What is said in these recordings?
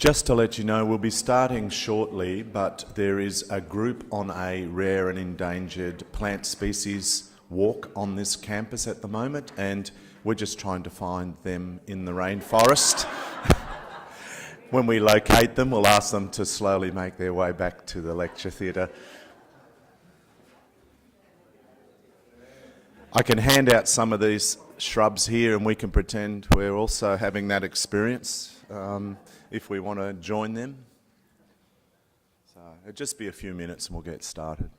Just to let you know, we'll be starting shortly, but there is a group on a rare and endangered plant species walk on this campus at the moment, and we're just trying to find them in the rainforest. When we locate them, we'll ask them to slowly make their way back to the lecture theatre. I can hand out some of these shrubs here and we can pretend we're also having that experience if we want to join them. So it'll just be a few minutes and we'll get started.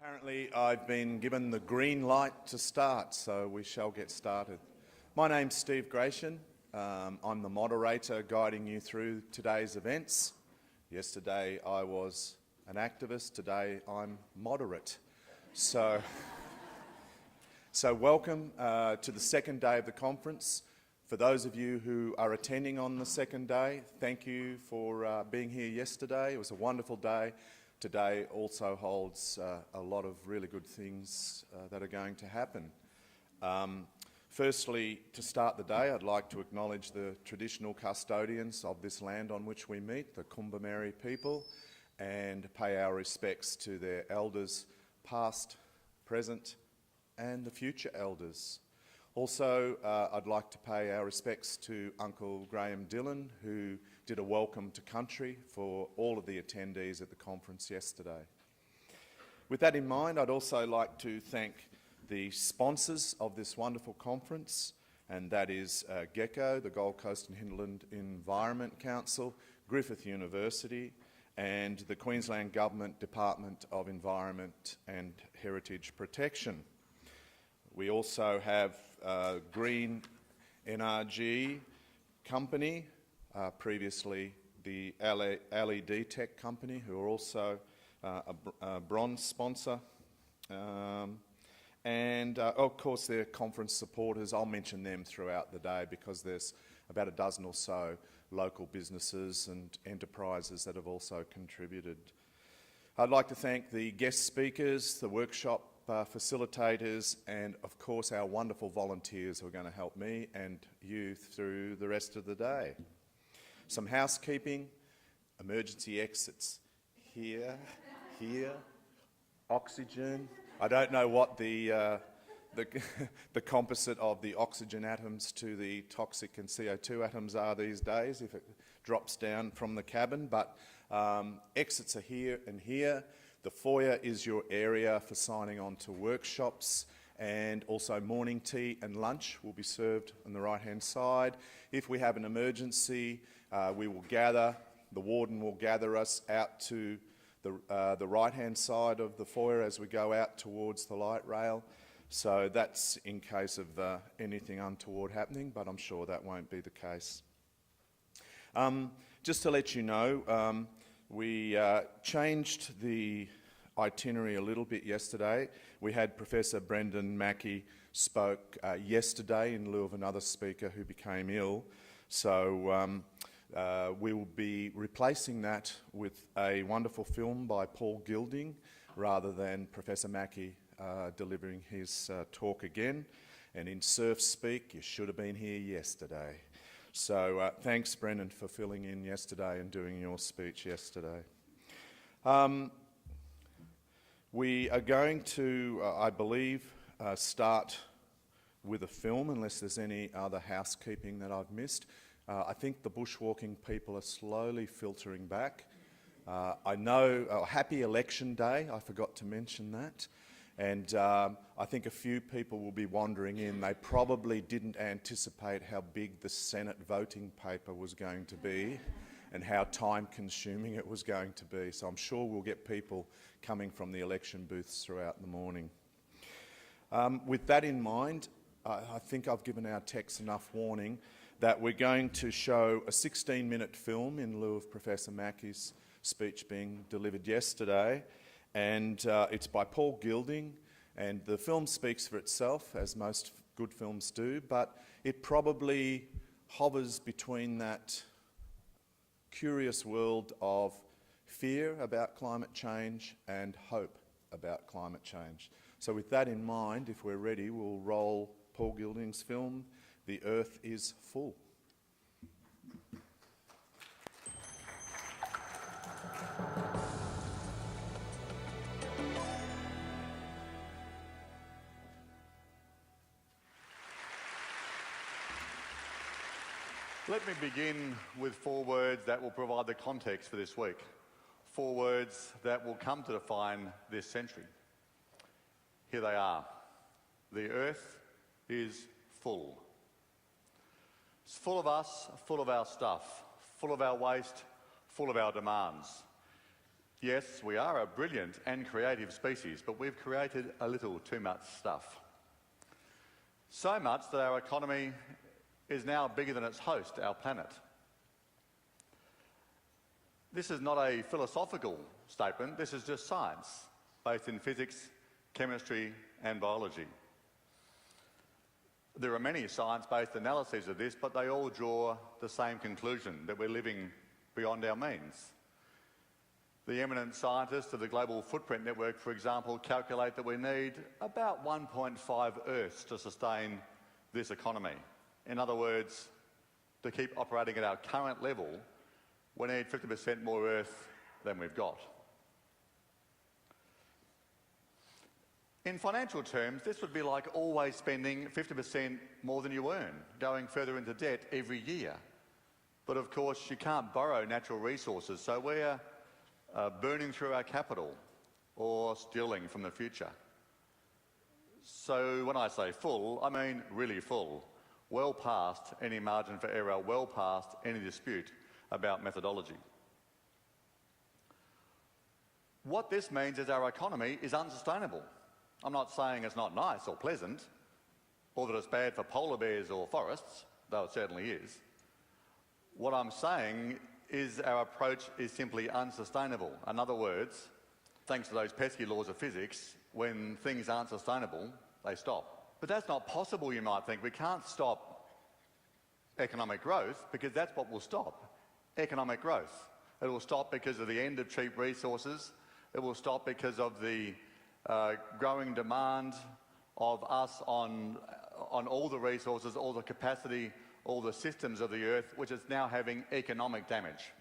Apparently, I've been given the green light to start, so we shall get started. My name's Steve Gration. I'm the moderator guiding you through today's events. Yesterday I was an activist, today I'm moderate. So welcome to the second day of the conference. For those of you who are attending on the second day, thank you for being here yesterday. It was a wonderful day. Today also holds a lot of really good things that are going to happen. Firstly, to start the day, I'd like to acknowledge the traditional custodians of this land on which we meet, the Kumbameri people, and pay our respects to their elders, past, present, and the future elders. Also, I'd like to pay our respects to Uncle Graham Dillon, who did a welcome to country for all of the attendees at the conference yesterday. With that in mind, I'd also like to thank the sponsors of this wonderful conference, and that is GECO, the Gold Coast and Hinterland Environment Council, Griffith University, and the Queensland Government Department of Environment and Heritage Protection. We also have Green NRG Company, previously the LED Tech Company, who are also a bronze sponsor. And of course their conference supporters. I'll mention them throughout the day because there's about a dozen or so local businesses and enterprises that have also contributed. I'd like to thank the guest speakers, the workshop facilitators, and of course our wonderful volunteers who are going to help me and you through the rest of the day. Some housekeeping, emergency exits here, oxygen. I don't know what the composite of the oxygen atoms to the toxic and CO2 atoms are these days if it drops down from the cabin, but exits are here and here. The foyer is your area for signing on to workshops, and also morning tea and lunch will be served on the right-hand side. If we have an emergency, we will gather, the warden will gather us out to the right-hand side of the foyer as we go out towards the light rail. So that's in case of anything untoward happening, but I'm sure that won't be the case. Just to let you know, we changed the itinerary a little bit yesterday. We had Professor Brendan Mackey spoke yesterday in lieu of another speaker who became ill. So we will be replacing that with a wonderful film by Paul Gilding rather than Professor Mackey delivering his talk again. And in surf speak, you should have been here yesterday. So thanks, Brendan, for filling in yesterday and doing your speech yesterday. We are going to, I believe, start with a film, unless there's any other housekeeping that I've missed. I think the bushwalking people are slowly filtering back. I know, happy election day, I forgot to mention that. And I think a few people will be wandering in. They probably didn't anticipate how big the Senate voting paper was going to be and how time-consuming it was going to be. So I'm sure we'll get people coming from the election booths throughout the morning. With that in mind, I think I've given our techs enough warning that we're going to show a 16-minute film in lieu of Professor Mackey's speech being delivered yesterday. And it's by Paul Gilding, and the film speaks for itself, as most good films do, but it probably hovers between that curious world of fear about climate change and hope about climate change. So with that in mind, if we're ready, we'll roll Paul Gilding's film, The Earth is Full. Let me begin with 4 words that will provide the context for this week. 4 words that will come to define this century. Here they are. The earth is full. It's full of us, full of our stuff, full of our waste, full of our demands. Yes, we are a brilliant and creative species, but we've created a little too much stuff. So much that our economy is now bigger than its host, our planet. This is not a philosophical statement, this is just science, based in physics, chemistry and biology. There are many science-based analyses of this, but they all draw the same conclusion, that we're living beyond our means. The eminent scientists of the Global Footprint Network, for example, calculate that we need about 1.5 Earths to sustain this economy. In other words, to keep operating at our current level, we need 50% more Earth than we've got. In financial terms, this would be like always spending 50% more than you earn, going further into debt every year. But of course, you can't borrow natural resources, so we're burning through our capital or stealing from the future. So when I say full, I mean really full, well past any margin for error, well past any dispute about methodology. What this means is our economy is unsustainable. I'm not saying it's not nice or pleasant, or that it's bad for polar bears or forests, though it certainly is. What I'm saying is our approach is simply unsustainable. In other words, thanks to those pesky laws of physics, when things aren't sustainable, they stop. But that's not possible, you might think. We can't stop economic growth because that's what will stop economic growth. It will stop because of the end of cheap resources. It will stop because of the growing demand of us on all the resources, all the capacity, all the systems of the Earth, which is now having economic damage.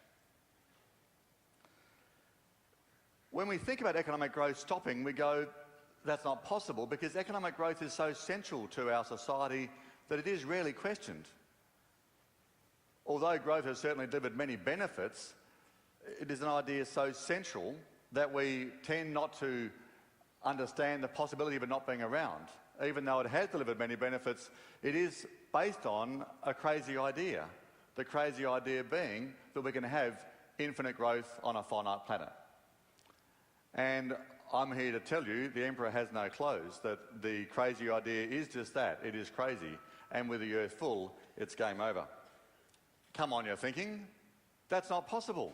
When we think about economic growth stopping, we go, that's not possible, because economic growth is so central to our society that it is rarely questioned. Although growth has certainly delivered many benefits, it is an idea so central that we tend not to understand the possibility of it not being around. Even though it has delivered many benefits, it is based on a crazy idea. The crazy idea being that we can have infinite growth on a finite planet. And I'm here to tell you, the Emperor has no clothes, that the crazy idea is just that, it is crazy. And with the Earth full, it's game over. Come on, you're thinking, that's not possible.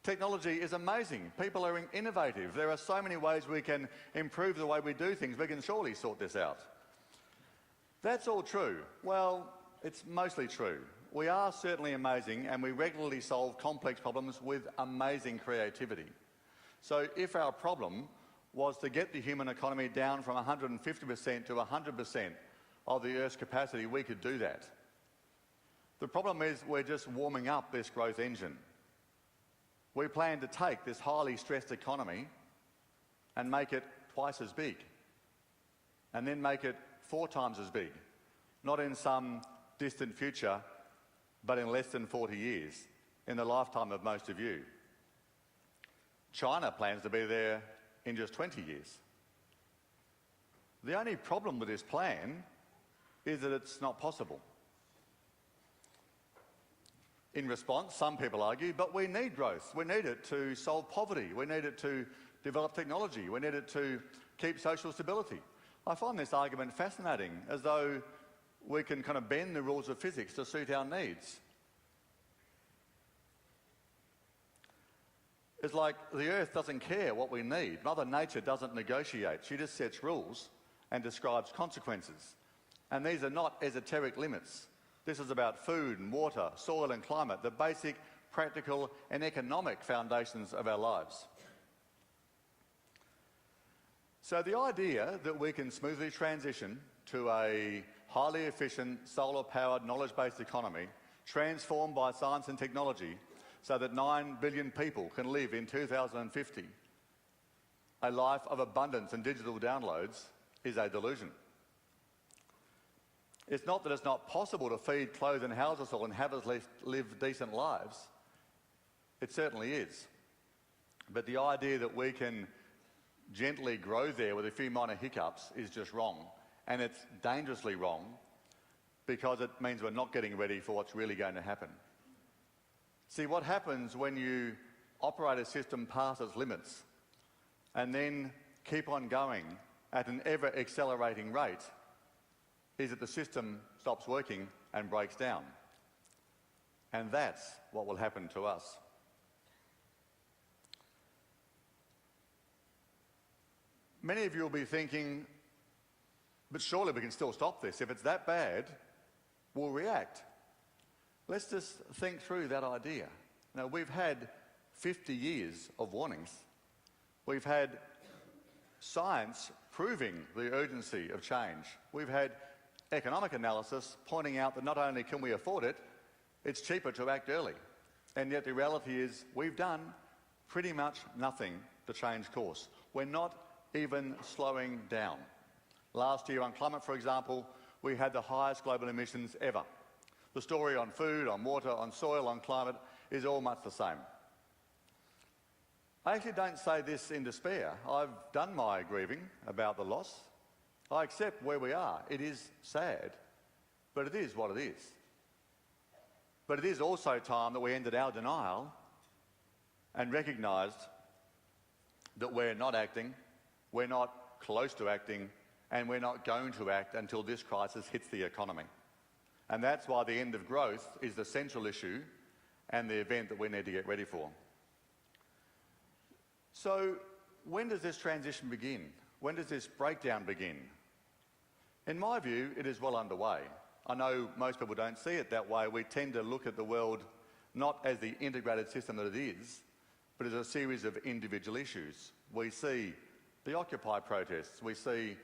Technology is amazing. People are innovative. There are so many ways we can improve the way we do things. We can surely sort this out. That's all true. Well, it's mostly true. We are certainly amazing, and we regularly solve complex problems with amazing creativity. So if our problem was to get the human economy down from 150% to 100% of the Earth's capacity, we could do that. The problem is we're just warming up this growth engine. We plan to take this highly stressed economy and make it twice as big, and then make it 4 times as big, not in some distant future, but in less than 40 years, in the lifetime of most of you. China plans to be there in just 20 years. The only problem with this plan is that it's not possible. In response, some people argue, but we need growth. We need it to solve poverty. We need it to develop technology. We need it to keep social stability. I find this argument fascinating, as though we can kind of bend the rules of physics to suit our needs. It's like the Earth doesn't care what we need. Mother Nature doesn't negotiate. She just sets rules and describes consequences. And these are not esoteric limits. This is about food and water, soil and climate, the basic, practical and economic foundations of our lives. So the idea that we can smoothly transition to a highly efficient, solar-powered, knowledge-based economy, transformed by science and technology, so that 9 billion people can live in 2050, a life of abundance and digital downloads, is a delusion. It's not that it's not possible to feed, clothe and house us all and have us live decent lives. It certainly is. But the idea that we can gently grow there with a few minor hiccups is just wrong. And it's dangerously wrong, because it means we're not getting ready for what's really going to happen. See, what happens when you operate a system past its limits and then keep on going at an ever-accelerating rate is that the system stops working and breaks down. And that's what will happen to us. Many of you will be thinking, but surely we can still stop this. If it's that bad, we'll react. Let's just think through that idea. Now, we've had 50 years of warnings. We've had science proving the urgency of change. We've had economic analysis pointing out that not only can we afford it, it's cheaper to act early. And yet the reality is we've done pretty much nothing to change course. We're not even slowing down. Last year on climate, for example, we had the highest global emissions ever. The story on food, on water, on soil, on climate is all much the same. I actually don't say this in despair. I've done my grieving about the loss. I accept where we are. It is sad, but it is what it is. But it is also time that we ended our denial and recognised that we're not acting, we're not close to acting, and we're not going to act until this crisis hits the economy. And that's why the end of growth is the central issue and the event that we need to get ready for. So, when does this transition begin? When does this breakdown begin? In my view, it is well underway. I know most people don't see it that way. We tend to look at the world not as the integrated system that it is, but as a series of individual issues. We see the Occupy protests, we see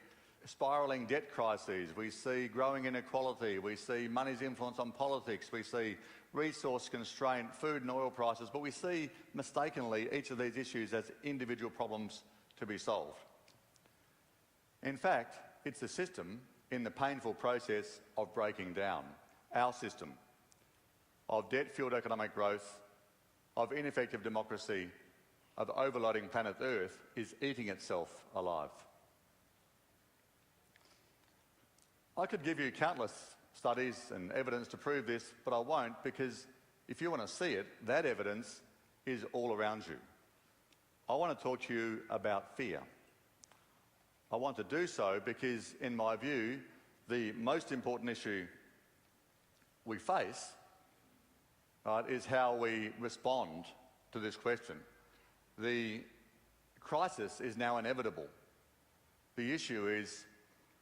spiralling debt crises, we see growing inequality, we see money's influence on politics, we see resource constraint, food and oil prices, but we see mistakenly each of these issues as individual problems to be solved. In fact, it's the system in the painful process of breaking down. Our system of debt-fueled economic growth, of ineffective democracy, of overloading planet Earth is eating itself alive. I could give you countless studies and evidence to prove this, but I won't, because if you want to see it, that evidence is all around you. I want to talk to you about fear. I want to do so because, in my view, the most important issue we face is how we respond to this question. The crisis is now inevitable. The issue is,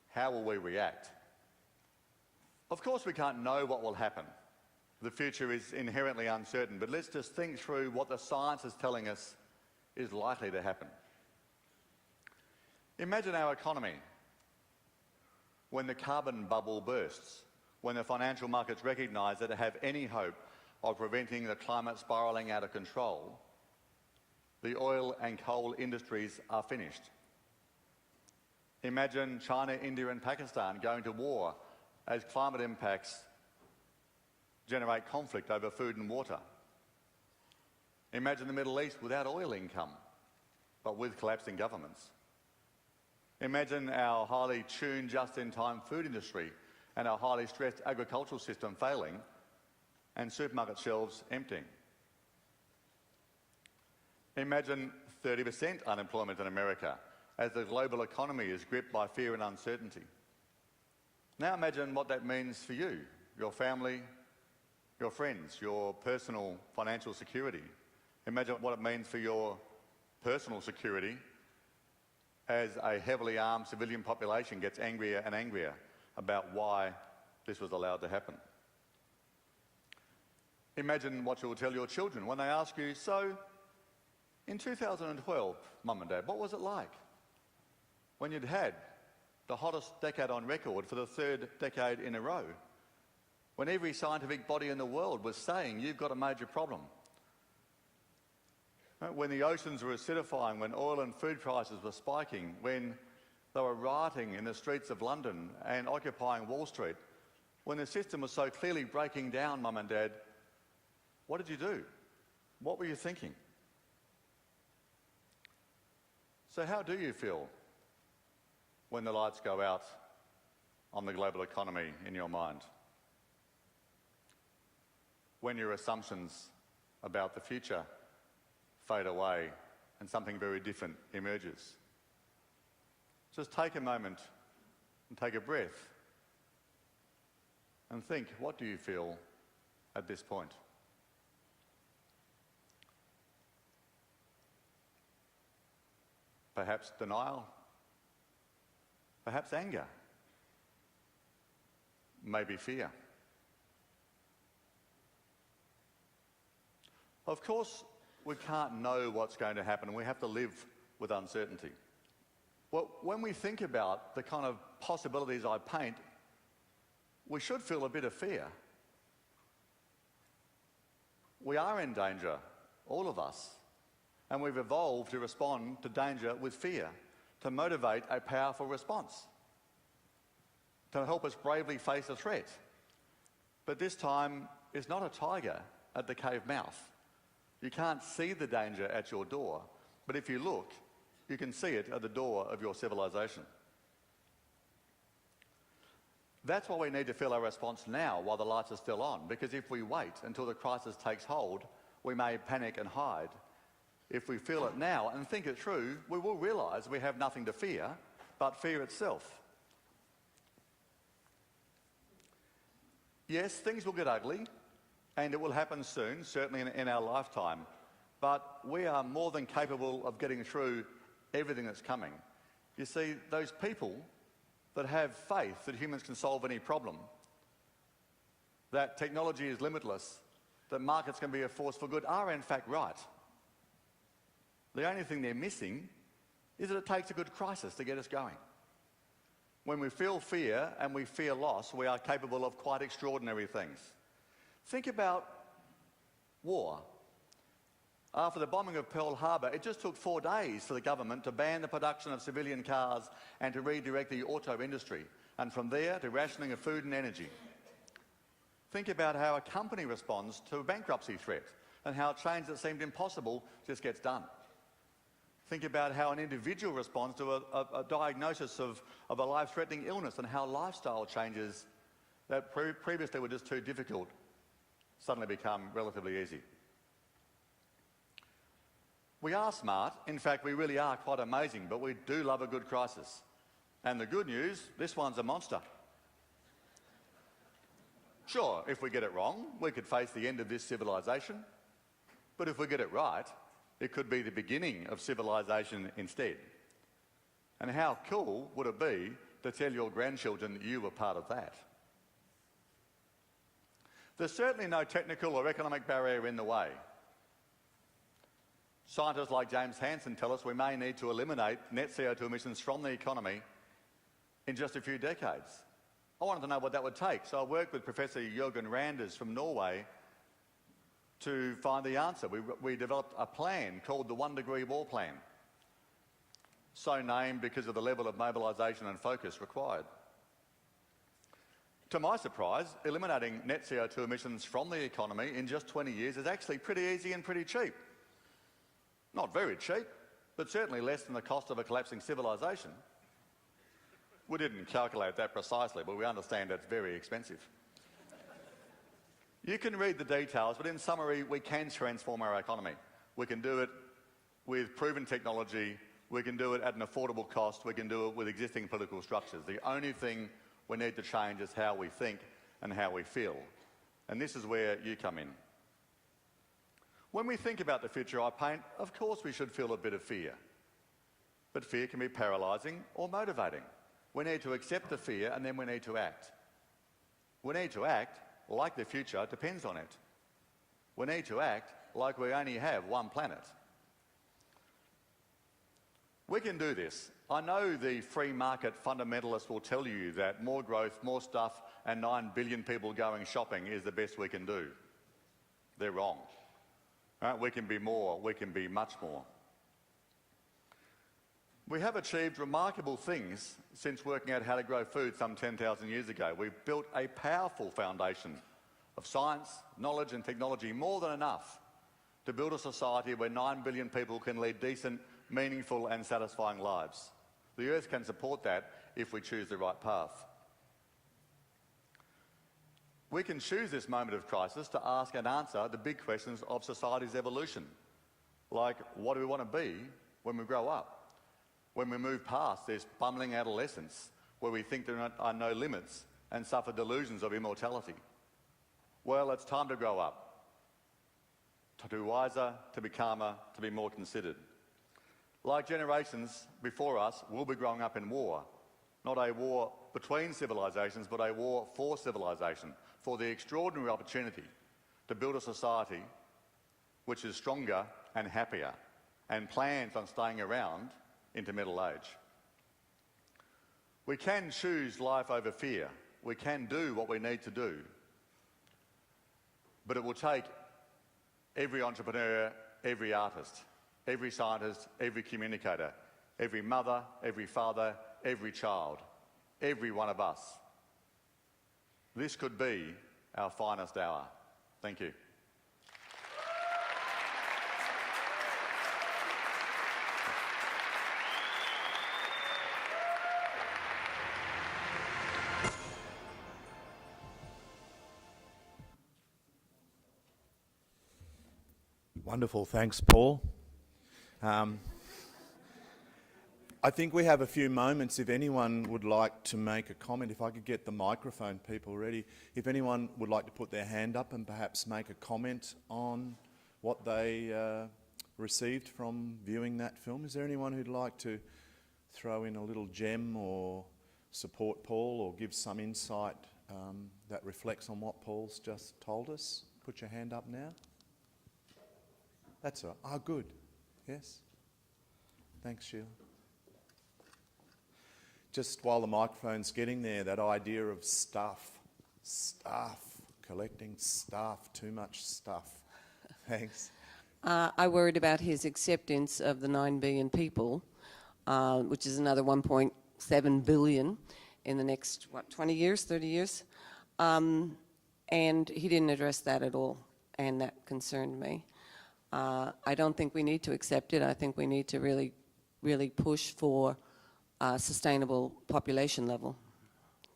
how will we react? Of course, we can't know what will happen. The future is inherently uncertain, but let's just think through what the science is telling us is likely to happen. Imagine our economy when the carbon bubble bursts, when the financial markets recognise that to have any hope of preventing the climate spiralling out of control, the oil and coal industries are finished. Imagine China, India and Pakistan going to war as climate impacts generate conflict over food and water. Imagine the Middle East without oil income, but with collapsing governments. Imagine our highly tuned just-in-time food industry and our highly stressed agricultural system failing and supermarket shelves emptying. Imagine 30% unemployment in America as the global economy is gripped by fear and uncertainty. Now imagine what that means for you, your family, your friends, your personal financial security. Imagine what it means for your personal security as a heavily armed civilian population gets angrier and angrier about why this was allowed to happen. Imagine what you will tell your children when they ask you, so in 2012, Mum and Dad, what was it like when you'd had the hottest decade on record for the third decade in a row, when every scientific body in the world was saying you've got a major problem, when the oceans were acidifying, when oil and food prices were spiking, when they were rioting in the streets of London and occupying Wall Street, when the system was so clearly breaking down, Mum and Dad, what did you do? What were you thinking? So how do you feel when the lights go out on the global economy in your mind? When your assumptions about the future fade away and something very different emerges. Just take a moment and take a breath and think, what do you feel at this point? Perhaps denial, perhaps anger, maybe fear. Of course, we can't know what's going to happen, and we have to live with uncertainty. Well, when we think about the kind of possibilities I paint, we should feel a bit of fear. We are in danger, all of us, and we've evolved to respond to danger with fear, to motivate a powerful response, to help us bravely face a threat. But this time, it's not a tiger at the cave mouth. You can't see the danger at your door, but if you look, you can see it at the door of your civilization. That's why we need to feel our response now while the lights are still on, because if we wait until the crisis takes hold, we may panic and hide. If we feel it now and think it through, we will realise we have nothing to fear but fear itself. Yes, things will get ugly, and it will happen soon, certainly in our lifetime, but we are more than capable of getting through everything that's coming. You see, those people that have faith that humans can solve any problem, that technology is limitless, that markets can be a force for good, are in fact right. The only thing they're missing is that it takes a good crisis to get us going. When we feel fear and we fear loss, we are capable of quite extraordinary things. Think about war. After the bombing of Pearl Harbor, it just took 4 days for the government to ban the production of civilian cars and to redirect the auto industry, and from there to rationing of food and energy. Think about how a company responds to a bankruptcy threat and how change that seemed impossible just gets done. Think about how an individual responds to a diagnosis of a life-threatening illness and how lifestyle changes that previously were just too difficult suddenly become relatively easy. We are smart. In fact, we really are quite amazing, but we do love a good crisis. And the good news, this one's a monster. Sure, if we get it wrong, we could face the end of this civilization. But if we get it right, it could be the beginning of civilization instead. And how cool would it be to tell your grandchildren that you were part of that? There's certainly no technical or economic barrier in the way. Scientists like James Hansen tell us we may need to eliminate net CO2 emissions from the economy in just a few decades. I wanted to know what that would take, so I worked with Professor Jørgen Randers from Norway to find the answer. We developed a plan called the 1 degree war plan, so named because of the level of mobilisation and focus required. To my surprise, eliminating net CO2 emissions from the economy in just 20 years is actually pretty easy and pretty cheap. Not very cheap, but certainly less than the cost of a collapsing civilization. We didn't calculate that precisely, but we understand it's very expensive. You can read the details, but in summary, we can transform our economy. We can do it with proven technology, we can do it at an affordable cost, we can do it with existing political structures. The only thing we need to change is how we think and how we feel. And this is where you come in. When we think about the future I paint, of course we should feel a bit of fear. But fear can be paralysing or motivating. We need to accept the fear and then we need to act. We need to act like the future depends on it. We need to act like we only have one planet. We can do this. I know the free market fundamentalists will tell you that more growth, more stuff, and 9 billion people going shopping is the best we can do. They're wrong. We can be more, we can be much more. We have achieved remarkable things since working out how to grow food some 10,000 years ago. We've built a powerful foundation of science, knowledge and technology, more than enough to build a society where 9 billion people can lead decent, meaningful and satisfying lives. The Earth can support that if we choose the right path. We can choose this moment of crisis to ask and answer the big questions of society's evolution. Like, what do we want to be when we grow up? When we move past this bumbling adolescence where we think there are no limits and suffer delusions of immortality? Well, it's time to grow up, to be wiser, to be calmer, to be more considered. Like generations before us, we'll be growing up in war. Not a war between civilizations, but a war for civilization, for the extraordinary opportunity to build a society which is stronger and happier, and plans on staying around into middle age. We can choose life over fear. We can do what we need to do. But it will take every entrepreneur, every artist, every scientist, every communicator, every mother, every father, every child, every one of us. This could be our finest hour. Thank you. Wonderful, thanks, Paul. I think we have a few moments if anyone would like to make a comment. If I could get the microphone people ready. If anyone would like to put their hand up and perhaps make a comment on what they received from viewing that film. Is there anyone who'd like to throw in a little gem or support Paul or give some insight that reflects on what Paul's just told us? Put your hand up now. That's all right. Oh, good. Yes. Thanks, Sheila. Just while the microphone's getting there, that idea of stuff, collecting stuff, too much stuff. Thanks. I worried about his acceptance of the 9 billion people, which is another 1.7 billion in the next, 20 years, 30 years? And he didn't address that at all, and that concerned me. I don't think we need to accept it. I think we need to really, really push for a sustainable population level.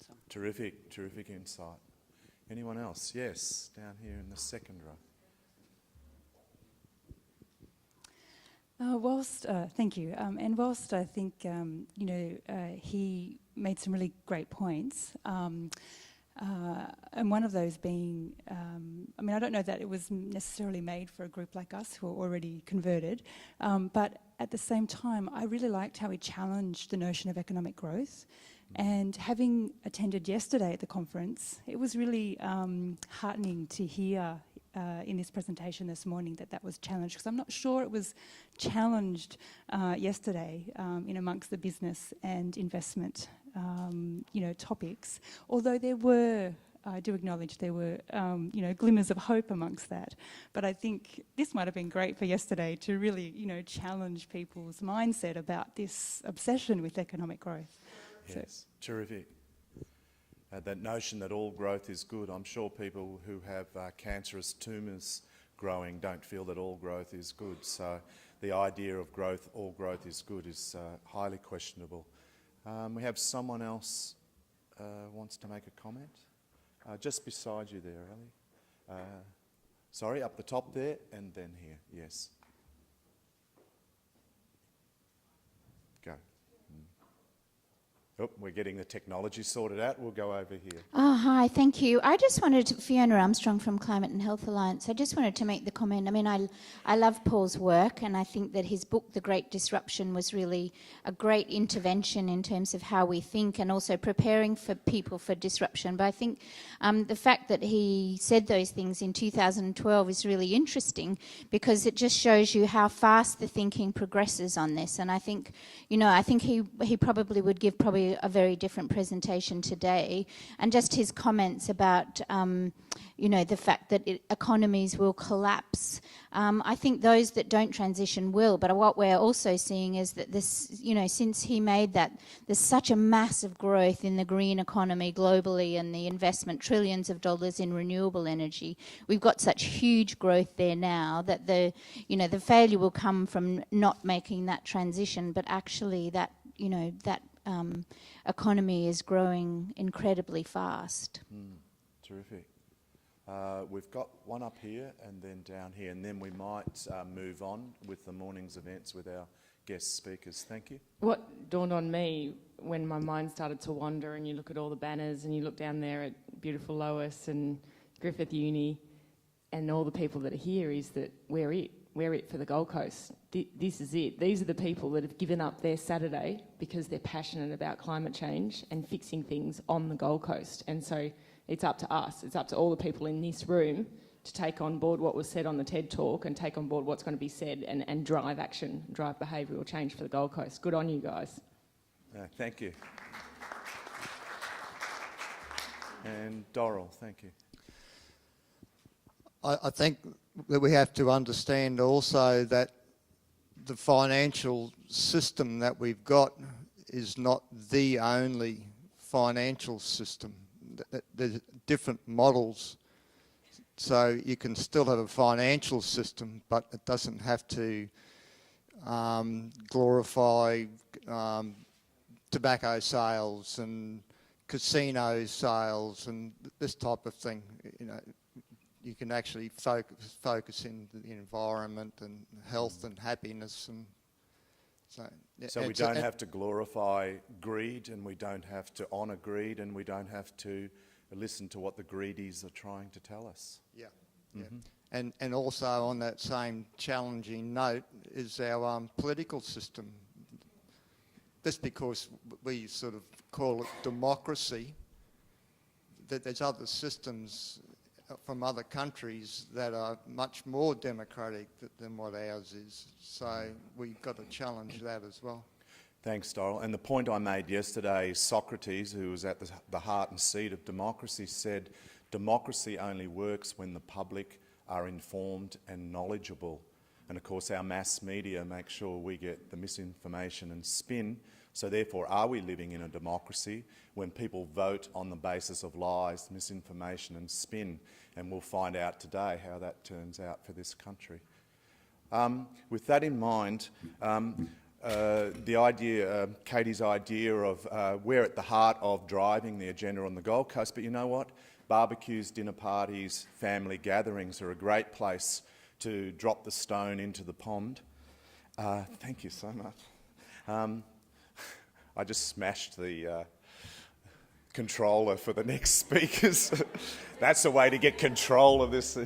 So. Terrific insight. Anyone else? Yes, down here in the second row. Thank you. And whilst I think, he made some really great points, and one of those being, I don't know that it was necessarily made for a group like us who are already converted, but at the same time, I really liked how he challenged the notion of economic growth. And having attended yesterday at the conference, it was really heartening to hear in this presentation this morning that was challenged, because I'm not sure it was challenged yesterday in amongst the business and investment topics, although there were, I do acknowledge there were, glimmers of hope amongst that. But I think this might have been great for yesterday to really, challenge people's mindset about this obsession with economic growth. Yes, so. Terrific. That notion that all growth is good. I'm sure people who have cancerous tumours growing don't feel that all growth is good. So the idea of growth, all growth is good, is highly questionable. We have someone else wants to make a comment. Just beside you there, Ali. Sorry, up the top there and then here. Yes. Go. Oh, we're getting the technology sorted out. We'll go over here. Oh, hi, thank you. I just wanted to, Fiona Armstrong from Climate and Health Alliance, I just wanted to make the comment. I love Paul's work, and I think that his book, The Great Disruption, was really a great intervention in terms of how we think and also preparing for people for disruption. But I think the fact that he said those things in 2012 is really interesting, because it just shows you how fast the thinking progresses on this. And I think, he probably would give a very different presentation today, and just his comments about the fact that economies will collapse. I think those that don't transition will, but what we're also seeing is that this, since he made that, there's such a massive growth in the green economy globally, and the investment, trillions of dollars in renewable energy. We've got such huge growth there now that the failure will come from not making that transition, but actually that economy is growing incredibly fast. Terrific. We've got one up here and then down here, and then we might move on with the morning's events with our guest speakers. Thank you. What dawned on me when my mind started to wander and you look at all the banners and you look down there at beautiful Lois and Griffith Uni and all the people that are here is that we're it for the Gold Coast. This is it. These are the people that have given up their Saturday because they're passionate about climate change and fixing things on the Gold Coast. And so it's up to us, it's up to all the people in this room to take on board what was said on the TED Talk and take on board what's going to be said and drive action, drive behavioural change for the Gold Coast. Good on you guys. Thank you. And Doral, thank you. I think that we have to understand also that the financial system that we've got is not the only financial system. There's different models. So you can still have a financial system, but it doesn't have to glorify tobacco sales and casino sales and this type of thing. You know, you can actually focus in the environment and health and happiness, and so we don't have to glorify greed, and we don't have to honour greed, and we don't have to listen to what the greedies are trying to tell us. Yeah, yeah. And also on that same challenging note is our political system. Just because we sort of call it democracy, that there's other systems from other countries that are much more democratic than what ours is. So we've got to challenge that as well. Thanks, Doral. And the point I made yesterday, Socrates, who was at the heart and seat of democracy, said democracy only works when the public are informed and knowledgeable. And of course our mass media make sure we get the misinformation and spin. So therefore, are we living in a democracy when people vote on the basis of lies, misinformation and spin? And we'll find out today how that turns out for this country. With that in mind, the idea, Katie's idea of we're at the heart of driving the agenda on the Gold Coast, but you know what? Barbecues, dinner parties, family gatherings are a great place to drop the stone into the pond. Thank you so much. I just smashed the controller for the next speakers. That's the way to get control of this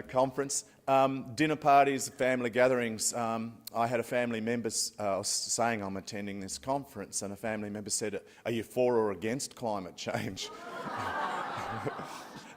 conference. Dinner parties, family gatherings. I had a family member, I was saying I'm attending this conference, and a family member said, "Are you for or against climate change?"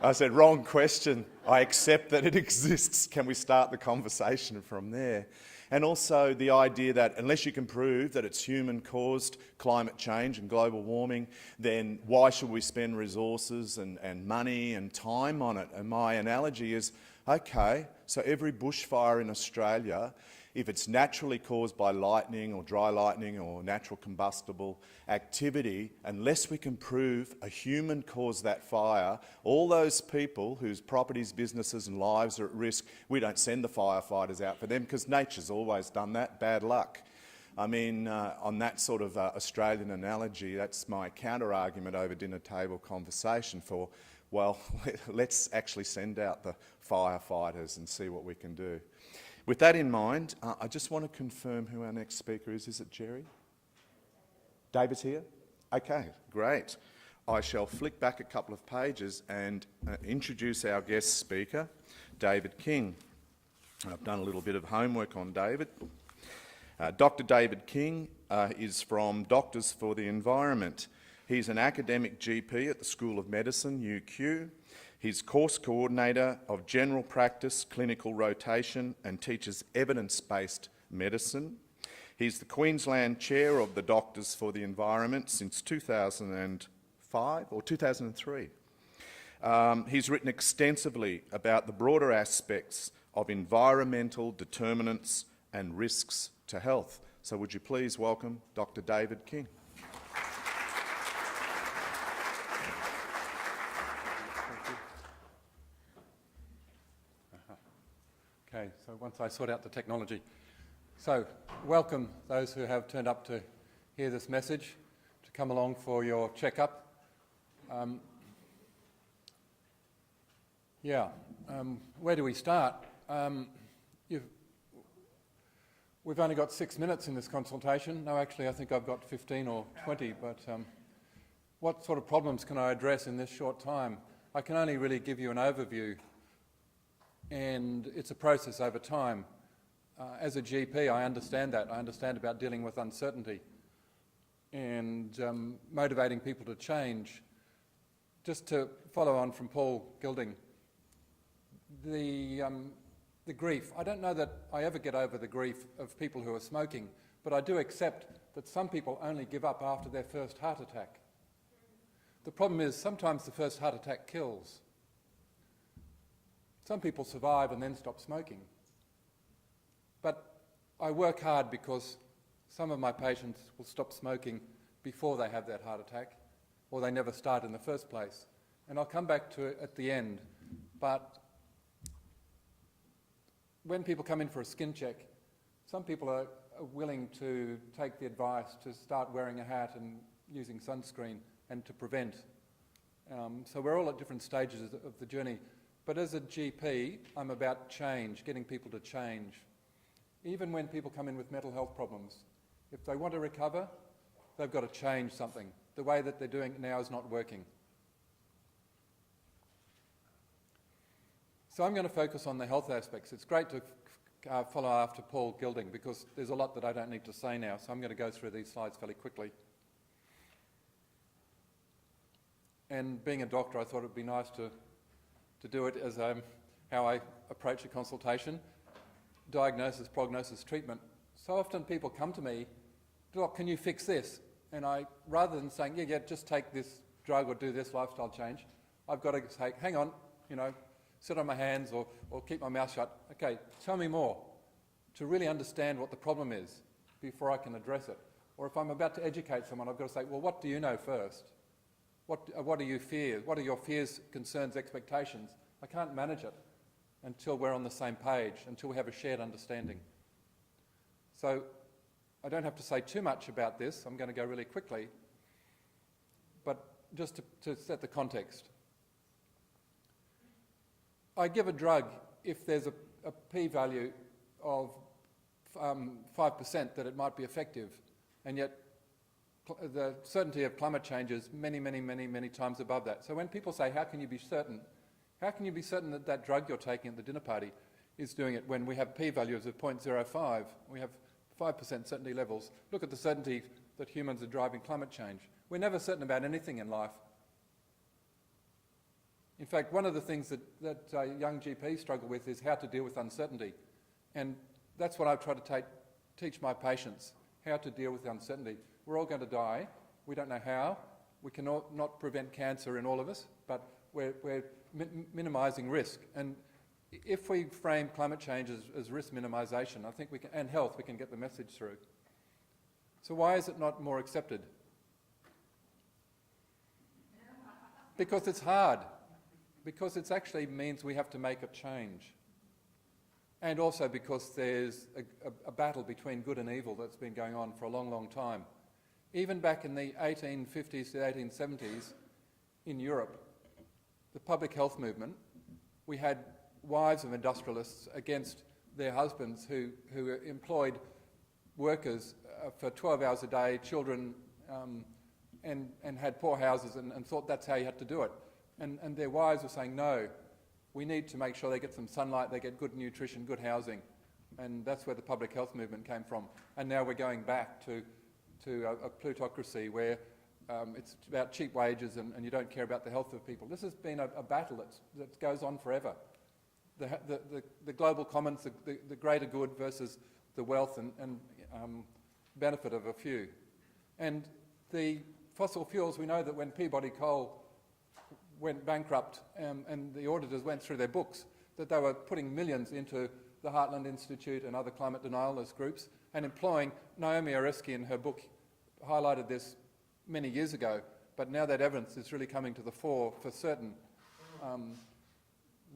I said, "Wrong question. I accept that it exists. Can we start the conversation from there?" And also the idea that unless you can prove that it's human-caused climate change and global warming, then why should we spend resources and money and time on it? And my analogy is, okay, so every bushfire in Australia, if it's naturally caused by lightning or dry lightning or natural combustible activity, unless we can prove a human caused that fire, all those people whose properties, businesses and lives are at risk, we don't send the firefighters out for them because nature's always done that. Bad luck. I mean, on that sort of Australian analogy, that's my counter-argument over dinner table conversation for, well, let's actually send out the firefighters and see what we can do. With that in mind, I just want to confirm who our next speaker is. Is it Jerry? David's here? Okay, great. I shall flick back a couple of pages and introduce our guest speaker, David King. I've done a little bit of homework on David. Dr. David King is from Doctors for the Environment. He's an academic GP at the School of Medicine, UQ. He's course coordinator of general practice, clinical rotation, and teaches evidence-based medicine. He's the Queensland chair of the Doctors for the Environment since 2005 or 2003. He's written extensively about the broader aspects of environmental determinants and risks to health. So would you please welcome Dr. David King. Okay, so once I sort out the technology. So, welcome those who have turned up to hear this message, to come along for your checkup. Yeah, where do we start? We've only got 6 minutes in this consultation. No, actually, I think I've got 15 or 20, but what sort of problems can I address in this short time? I can only really give you an overview, and it's a process over time. As a GP, I understand that. I understand about dealing with uncertainty and motivating people to change. Just to follow on from Paul Gilding, the grief. I don't know that I ever get over the grief of people who are smoking, but I do accept that some people only give up after their first heart attack. The problem is sometimes the first heart attack kills. Some people survive and then stop smoking. But I work hard because some of my patients will stop smoking before they have that heart attack, or they never start in the first place. And I'll come back to it at the end. But when people come in for a skin check, some people are willing to take the advice to start wearing a hat and using sunscreen and to prevent. So we're all at different stages of the journey. But as a GP, I'm about change, getting people to change. Even when people come in with mental health problems, if they want to recover, they've got to change something. The way that they're doing it now is not working. So I'm going to focus on the health aspects. It's great to follow after Paul Gilding because there's a lot that I don't need to say now, so I'm going to go through these slides fairly quickly. And being a doctor, I thought it would be nice to do it as how I approach a consultation. Diagnosis, prognosis, treatment. So often people come to me, Doc, can you fix this? And I, rather than saying, yeah, just take this drug or do this lifestyle change, I've got to say, hang on, sit on my hands or keep my mouth shut. Okay, tell me more to really understand what the problem is before I can address it. Or if I'm about to educate someone, I've got to say, well, what do you know first? What do you fear? What are your fears, concerns, expectations? I can't manage it until we're on the same page, until we have a shared understanding. So I don't have to say too much about this. I'm going to go really quickly. But just to set the context. I give a drug if there's a p-value of 5% that it might be effective, and yet the certainty of climate change is many, many, many, many times above that. So when people say, how can you be certain? How can you be certain that that drug you're taking at the dinner party is doing it when we have p-values of 0.05? We have 5% certainty levels. Look at the certainty that humans are driving climate change. We're never certain about anything in life. In fact, one of the things that young GPs struggle with is how to deal with uncertainty. And that's what I try to teach my patients, how to deal with uncertainty. We're all going to die. We don't know how. We cannot not prevent cancer in all of us, but we're minimising risk. And if we frame climate change as risk minimisation, I think we can, and health, we can get the message through. So why is it not more accepted? Because it's hard. Because it actually means we have to make a change. And also because there's a battle between good and evil that's been going on for a long, long time. Even back in the 1850s to 1870s in Europe, the public health movement, we had wives of industrialists against their husbands who employed workers for 12 hours a day, children, and had poor houses and thought that's how you had to do it. And their wives were saying, no, we need to make sure they get some sunlight, they get good nutrition, good housing. And that's where the public health movement came from. And now we're going back to a plutocracy where it's about cheap wages and you don't care about the health of people. This has been a battle that goes on forever. The global commons, the greater good versus the wealth and benefit of a few. And the fossil fuels, we know that when Peabody Coal went bankrupt and the auditors went through their books, that they were putting millions into the Heartland Institute and other climate denialist groups and employing, Naomi Oreskes in her book highlighted this many years ago, but now that evidence is really coming to the fore for certain,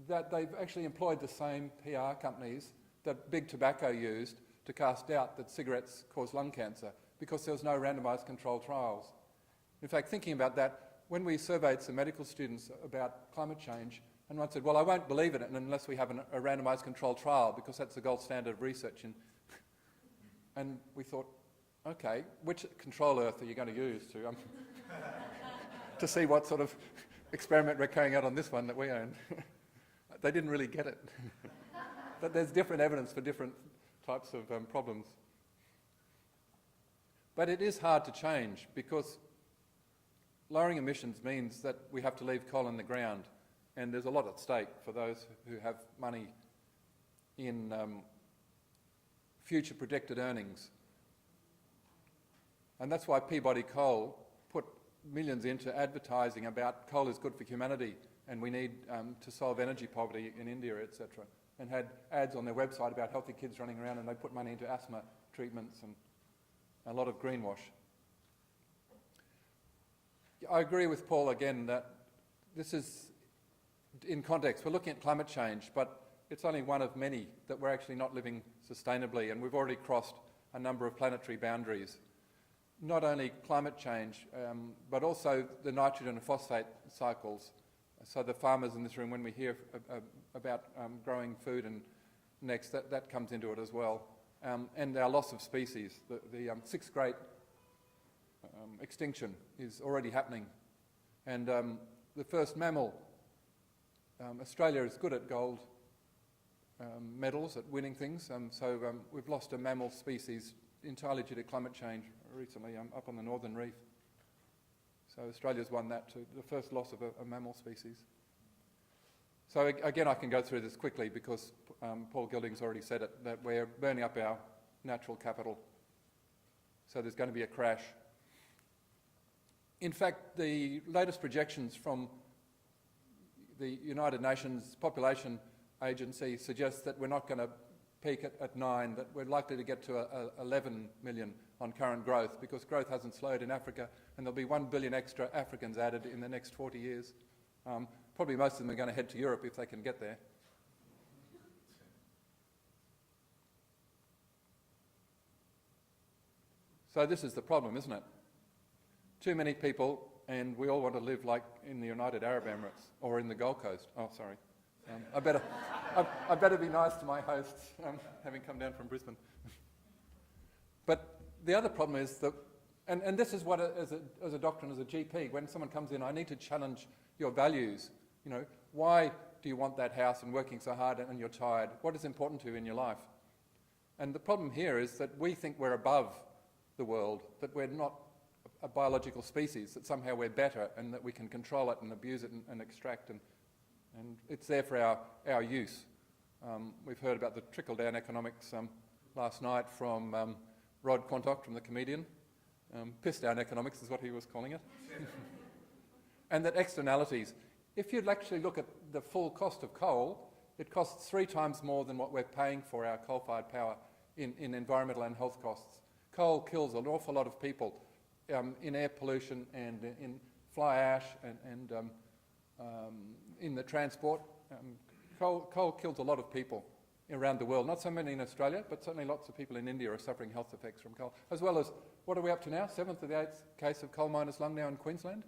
that they've actually employed the same PR companies that big tobacco used to cast doubt that cigarettes cause lung cancer because there was no randomised controlled trials. In fact, thinking about that, when we surveyed some medical students about climate change, And one said, well, I won't believe it unless we have a randomised controlled trial, because that's the gold standard of research. And we thought, okay, which control earth are you going to use to see what sort of experiment we're carrying out on this one that we own? They didn't really get it. But there's different evidence for different types of problems. But it is hard to change, because lowering emissions means that we have to leave coal in the ground. And there's a lot at stake for those who have money in future predicted earnings. And that's why Peabody Coal put millions into advertising about coal is good for humanity and we need to solve energy poverty in India, etc. And had ads on their website about healthy kids running around, and they put money into asthma treatments and a lot of greenwash. I agree with Paul again that this is in context. We're looking at climate change, but it's only one of many that we're actually not living sustainably, and we've already crossed a number of planetary boundaries. Not only climate change, but also the nitrogen and phosphate cycles. So the farmers in this room, when we hear about growing food and next, that comes into it as well. And our loss of species. The sixth great extinction is already happening. And the first mammal, Australia is good at gold medals, at winning things. So we've lost a mammal species entirely due to climate change recently up on the Northern Reef. So Australia's won that too, the first loss of a mammal species. So again, I can go through this quickly because Paul Gilding's already said it, that we're burning up our natural capital. So there's going to be a crash. In fact, the latest projections from the United Nations Population Agency suggest that we're not going to peak at 9, that we're likely to get to 11 million on current growth, because growth hasn't slowed in Africa, and there'll be 1 billion extra Africans added in the next 40 years. Probably most of them are going to head to Europe if they can get there. So this is the problem, isn't it? Too many people, and we all want to live like in the United Arab Emirates or in the Gold Coast. Oh, sorry. I better be nice to my hosts, having come down from Brisbane. But the other problem is that, and this is what, as a doctor and as a GP, when someone comes in, I need to challenge your values. You know, why do you want that house and working so hard and you're tired? What is important to you in your life? And the problem here is that we think we're above the world, that we're not a biological species, that somehow we're better and that we can control it and abuse it and extract, and it's there for our use. We've heard about the trickle-down economics last night from Rod Quantock, from the comedian. Piss-down economics is what he was calling it. And that externalities, if you'd actually look at the full cost of coal, it costs 3 times more than what we're paying for our coal-fired power in environmental and health costs. Coal kills an awful lot of people in air pollution and in fly ash and in the transport. Coal kills a lot of people around the world. Not so many in Australia, but certainly lots of people in India are suffering health effects from coal. As well as, what are we up to now? 7th or the 8th case of coal miners' lung now in Queensland?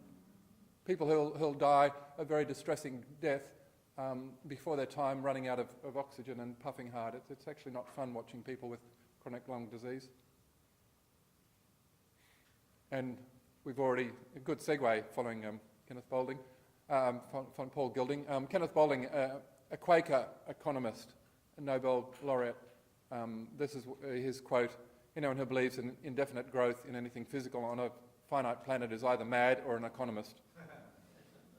People who'll die a very distressing death before their time, running out of oxygen and puffing hard. It's actually not fun watching people with chronic lung disease. And we've already, a good segue following Kenneth Boulding, from Paul Gilding. Kenneth Boulding, a Quaker economist, a Nobel laureate. This is his quote: "Anyone who believes in indefinite growth in anything physical on a finite planet is either mad or an economist,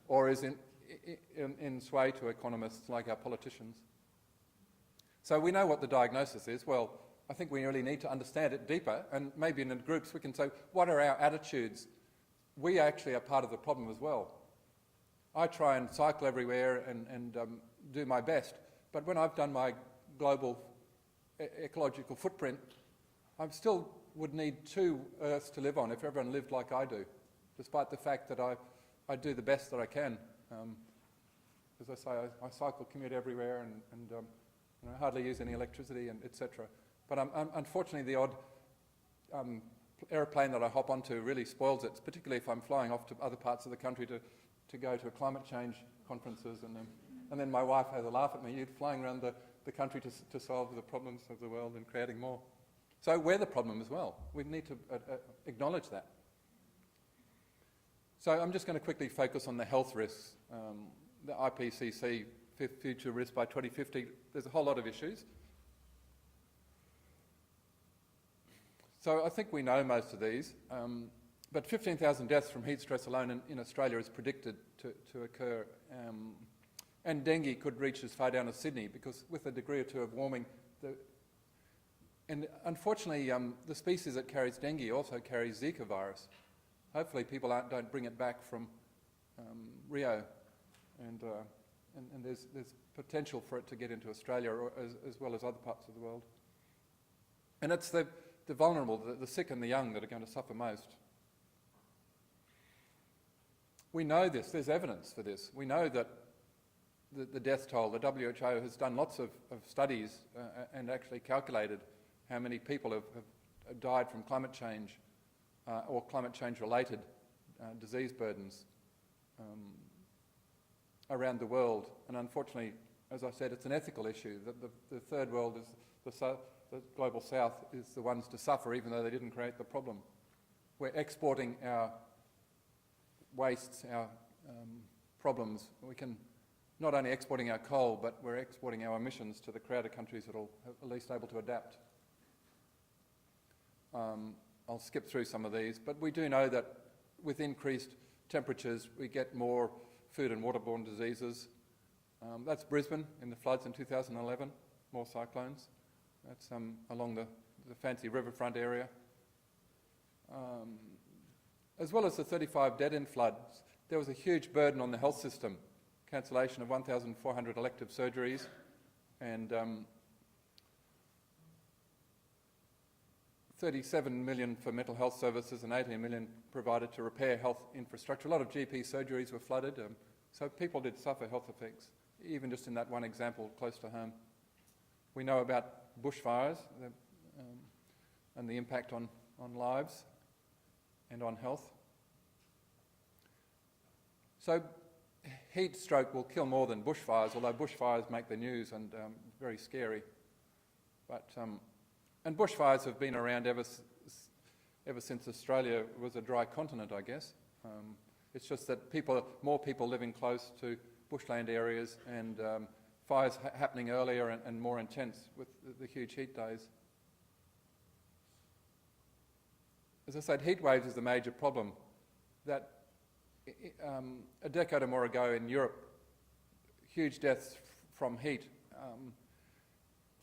or is in sway to economists like our politicians." So we know what the diagnosis is. Well, I think we really need to understand it deeper, and maybe in the groups we can say, what are our attitudes? We actually are part of the problem as well. I try and cycle everywhere and do my best, but when I've done my global ecological footprint, I still would need 2 Earths to live on if everyone lived like I do, despite the fact that I do the best that I can. As I say, I cycle, commute everywhere, and hardly use any electricity, and etc. But unfortunately, the odd aeroplane that I hop onto really spoils it, particularly if I'm flying off to other parts of the country to go to climate change conferences And then my wife has a laugh at me, you're flying around the country to solve the problems of the world and creating more. So we're the problem as well. We need to acknowledge that. So I'm just going to quickly focus on the health risks. The IPCC future risks by 2050, there's a whole lot of issues. So I think we know most of these, but 15,000 deaths from heat stress alone in Australia is predicted to occur. And dengue could reach as far down as Sydney, because with a degree or two of warming, and unfortunately the species that carries dengue also carries Zika virus. Hopefully people don't bring it back from Rio, and there's potential for it to get into Australia as well as other parts of the world. And it's the vulnerable, the sick and the young that are going to suffer most. We know this, there's evidence for this. We know that the death toll, the WHO has done lots of studies and actually calculated how many people have died from climate change or climate change related disease burdens around the world. And unfortunately, as I said, it's an ethical issue. The third world is the global south is the ones to suffer, even though they didn't create the problem. We're exporting our wastes, our problems. We can not only exporting our coal, but we're exporting our emissions to the crowd of countries that are at least able to adapt. I'll skip through some of these, but we do know that with increased temperatures, we get more food and waterborne diseases. That's Brisbane in the floods in 2011, more cyclones. That's along the fancy riverfront area. As well as the 35 dead in floods, there was a huge burden on the health system. Cancellation of 1,400 elective surgeries and 37 million for mental health services and 18 million provided to repair health infrastructure. A lot of GP surgeries were flooded, so people did suffer health effects, even just in that one example close to home. We know about bushfires and the impact on lives and on health. So heat stroke will kill more than bushfires, although bushfires make the news and very scary. But and bushfires have been around ever since Australia was a dry continent, I guess. It's just that more people living close to bushland areas and fires happening earlier and more intense with the huge heat days. As I said, heat waves is the major problem. That a decade or more ago in Europe, huge deaths from heat.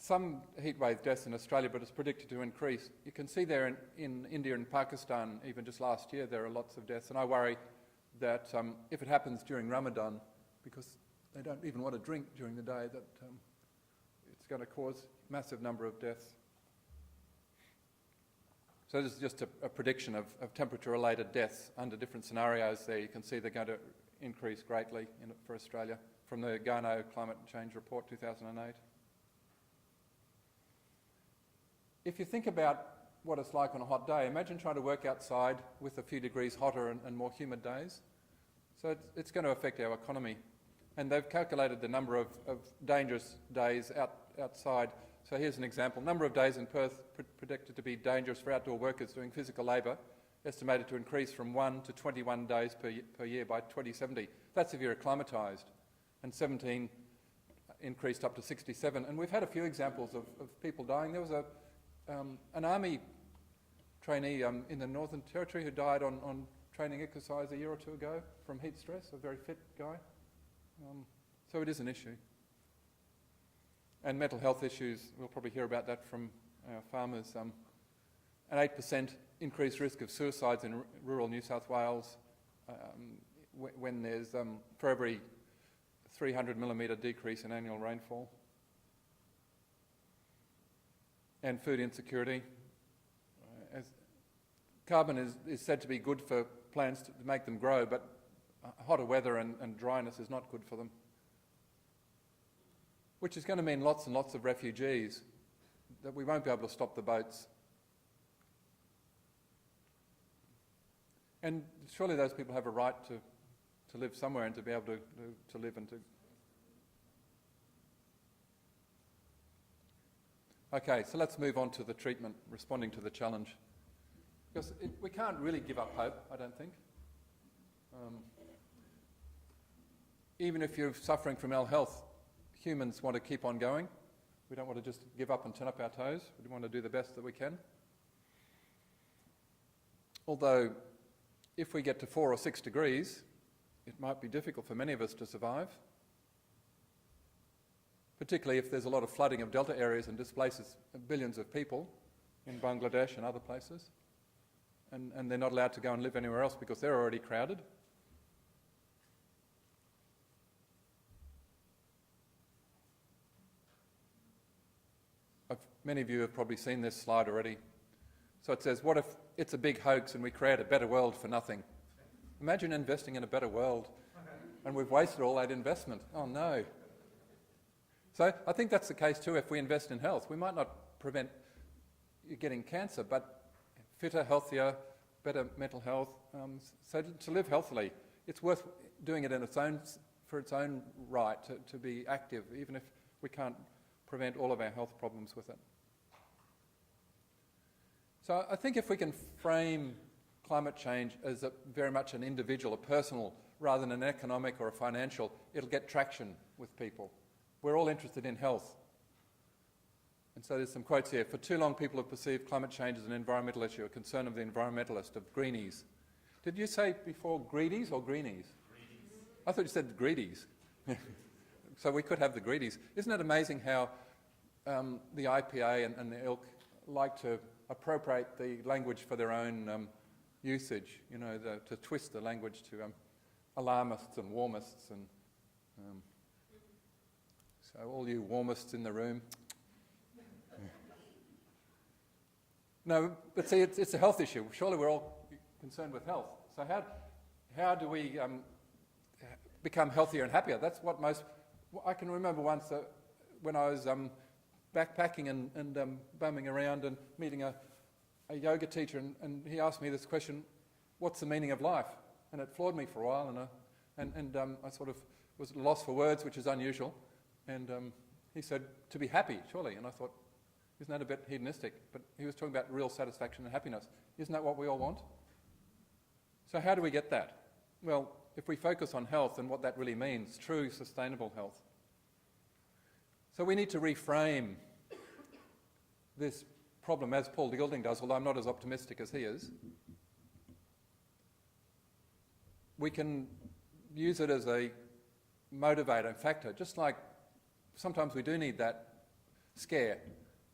Some heat wave deaths in Australia, but it's predicted to increase. You can see there in India and Pakistan, even just last year, there are lots of deaths. And I worry that if it happens during Ramadan, because they don't even want to drink during the day, that it's going to cause a massive number of deaths. So this is just a prediction of temperature-related deaths under different scenarios there. You can see they're going to increase greatly for Australia from the Garneau Climate Change Report 2008. If you think about what it's like on a hot day, imagine trying to work outside with a few degrees hotter and more humid days. So it's going to affect our economy. And they've calculated the number of dangerous days outside. So here's an example. Number of days in Perth predicted to be dangerous for outdoor workers doing physical labour, estimated to increase from 1 to 21 days per year by 2070. That's if you're acclimatised. And 17 increased up to 67. And we've had a few examples of people dying. There was an army trainee in the Northern Territory who died on training exercise a year or two ago from heat stress, a very fit guy. So it is an issue. And mental health issues, we'll probably hear about that from our farmers. An 8% increased risk of suicides in rural New South Wales when there's, for every 300 millimetre decrease in annual rainfall. And food insecurity. As carbon is said to be good for plants to make them grow, but hotter weather and dryness is not good for them. Which is going to mean lots and lots of refugees, that we won't be able to stop the boats. And surely those people have a right to live somewhere and to be able to live and to Okay, so let's move on to the treatment, responding to the challenge. Because we can't really give up hope, I don't think. Even if you're suffering from ill health, humans want to keep on going. We don't want to just give up and turn up our toes. We want to do the best that we can. Although, if we get to 4 or 6 degrees, it might be difficult for many of us to survive. Particularly if there's a lot of flooding of delta areas and displaces billions of people in Bangladesh and other places. And they're not allowed to go and live anywhere else because they're already crowded. Many of you have probably seen this slide already. So it says, what if it's a big hoax and we create a better world for nothing? Imagine investing in a better world and we've wasted all that investment. Oh no. So I think that's the case too if we invest in health. We might not prevent you getting cancer, but fitter, healthier, better mental health. So to live healthily, it's worth doing it in for its own right, to be active, even if we can't prevent all of our health problems with it. So I think if we can frame climate change as very much an individual, a personal, rather than an economic or a financial, it'll get traction with people. We're all interested in health. And so there's some quotes here. For too long, people have perceived climate change as an environmental issue, a concern of the environmentalist, of greenies. Did you say before greedies or greenies? Greedies. I thought you said greedies. So we could have the greedies. Isn't it amazing how the IPA and the ilk like to appropriate the language for their own usage, you know, to twist the language to alarmists and warmists. And so all you warmists in the room. No, but see, it's a health issue. Surely we're all concerned with health. So how do we become healthier and happier? That's what most... I can remember once when I was backpacking and bumming around and meeting a yoga teacher, and he asked me this question, what's the meaning of life? And it floored me for a while, and I sort of was at a loss for words, which is unusual. And he said, to be happy, surely. And I thought, isn't that a bit hedonistic? But he was talking about real satisfaction and happiness. Isn't that what we all want? So how do we get that? Well, if we focus on health and what that really means, true sustainable health. So we need to reframe this problem as Paul Gilding does, although I'm not as optimistic as he is. We can use it as a motivator factor, just like sometimes we do need that scare.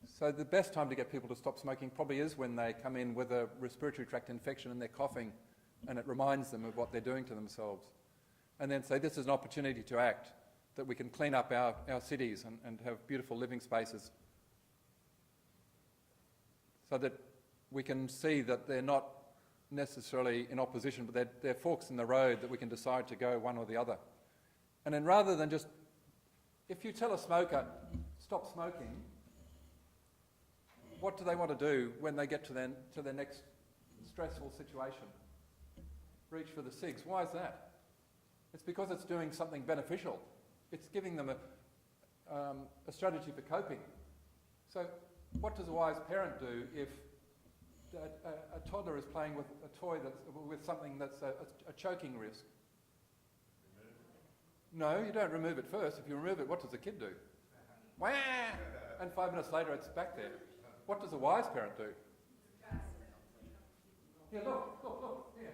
So the best time to get people to stop smoking probably is when they come in with a respiratory tract infection and they're coughing, and it reminds them of what they're doing to themselves. And then say, this is an opportunity to act, that we can clean up our cities and have beautiful living spaces. So that we can see that they're not necessarily in opposition, but they're forks in the road that we can decide to go one or the other. And then rather than just, if you tell a smoker, stop smoking, what do they want to do when they get to their next stressful situation? Reach for the cigs. Why is that? It's because it's doing something beneficial. It's giving them a strategy for coping. So what does a wise parent do if a toddler is playing with a toy with something that's a choking risk? No, you don't remove it first. If you remove it, what does the kid do? Wah! And 5 minutes later, it's back there. What does a wise parent do? Yeah, look, here.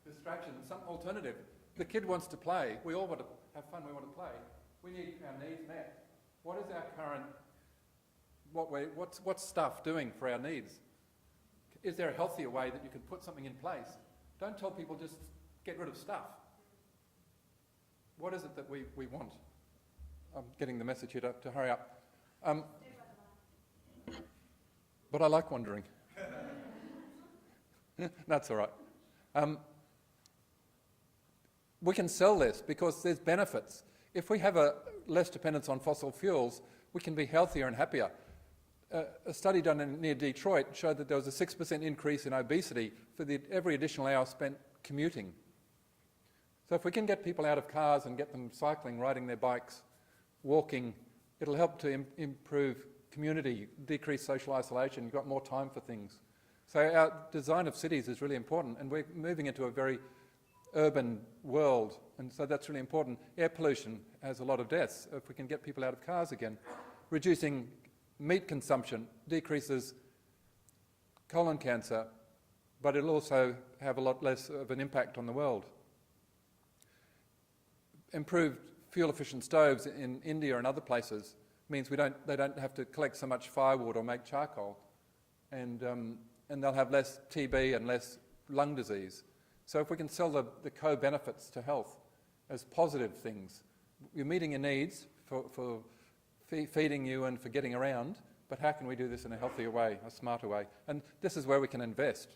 Distraction, some alternative. The kid wants to play. We all want to have fun. We want to play. We need our needs met. What is our current? What's stuff doing for our needs? Is there a healthier way that you can put something in place? Don't tell people just get rid of stuff. What is it that we want? I'm getting the message here to hurry up. But I like wandering. That's all right. We can sell this because there's benefits. If we have a less dependence on fossil fuels, we can be healthier and happier. A study done near Detroit showed that there was a 6% increase in obesity for every additional hour spent commuting. So if we can get people out of cars and get them cycling, riding their bikes, walking, it'll help to improve community, decreased social isolation, you've got more time for things. So our design of cities is really important, and we're moving into a very urban world, and so that's really important. Air pollution has a lot of deaths. If we can get people out of cars again, reducing meat consumption decreases colon cancer, but it'll also have a lot less of an impact on the world. Improved fuel-efficient stoves in India and other places means they don't have to collect so much firewood or make charcoal, and they'll have less TB and less lung disease. So if we can sell the co-benefits to health as positive things, you're meeting your needs for feeding you and for getting around, but how can we do this in a healthier way, a smarter way? And this is where we can invest.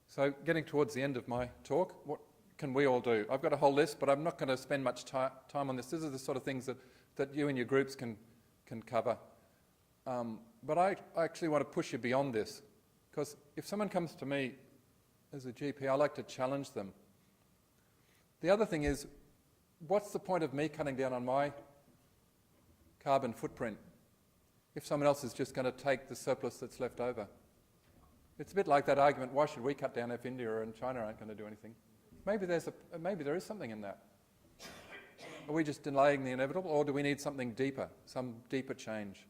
So getting towards the end of my talk, what can we all do? I've got a whole list, but I'm not going to spend much time on this. This is the sort of things that you and your groups can cover. But I actually want to push you beyond this, because if someone comes to me as a GP, I like to challenge them. The other thing is, what's the point of me cutting down on my carbon footprint if someone else is just going to take the surplus that's left over? It's a bit like that argument, why should we cut down if India and China aren't going to do anything? Maybe there is something in that. Are we just delaying the inevitable, or do we need something deeper, some deeper change?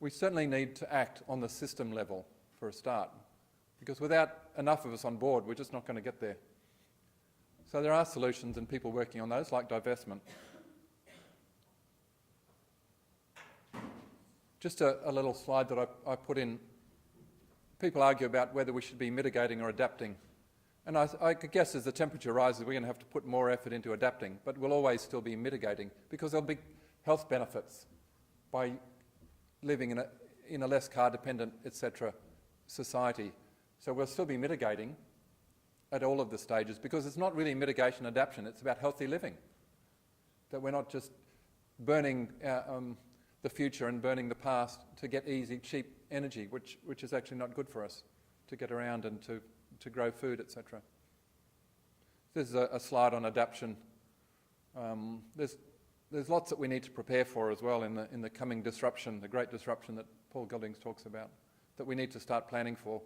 We certainly need to act on the system level for a start, because without enough of us on board, we're just not going to get there. So there are solutions and people working on those, like divestment. Just a little slide that I put in. People argue about whether we should be mitigating or adapting. And I could guess as the temperature rises, we're going to have to put more effort into adapting, but we'll always still be mitigating, because there'll be health benefits by living in a less car-dependent, etc. society. So we'll still be mitigating at all of the stages, because it's not really mitigation adaptation, it's about healthy living. That we're not just burning the future and burning the past to get easy, cheap energy, which is actually not good for us to get around and to grow food, etc. This is a slide on adaptation. There's lots that we need to prepare for as well in the coming disruption, the great disruption that Paul Gilding talks about, that we need to start planning for.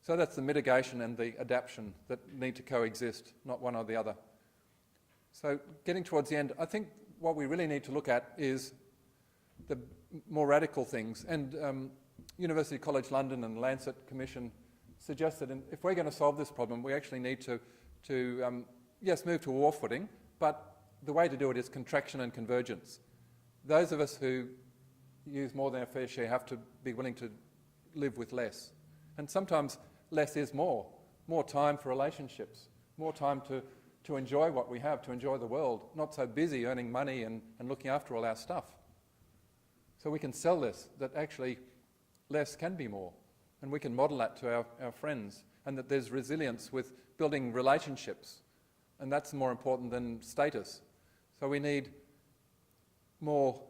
So that's the mitigation and the adaptation that need to coexist, not one or the other. So getting towards the end, I think what we really need to look at is the more radical things. And University College London and Lancet Commission suggested if we're going to solve this problem, we actually need to yes, move to war footing, but the way to do it is contraction and convergence. Those of us who use more than our fair share have to be willing to live with less. And sometimes less is more. More time for relationships, more time to enjoy what we have, to enjoy the world, not so busy earning money and looking after all our stuff. So we can sell this, that actually less can be more. And we can model that to our friends, and that there's resilience with building relationships. And that's more important than status. So we need more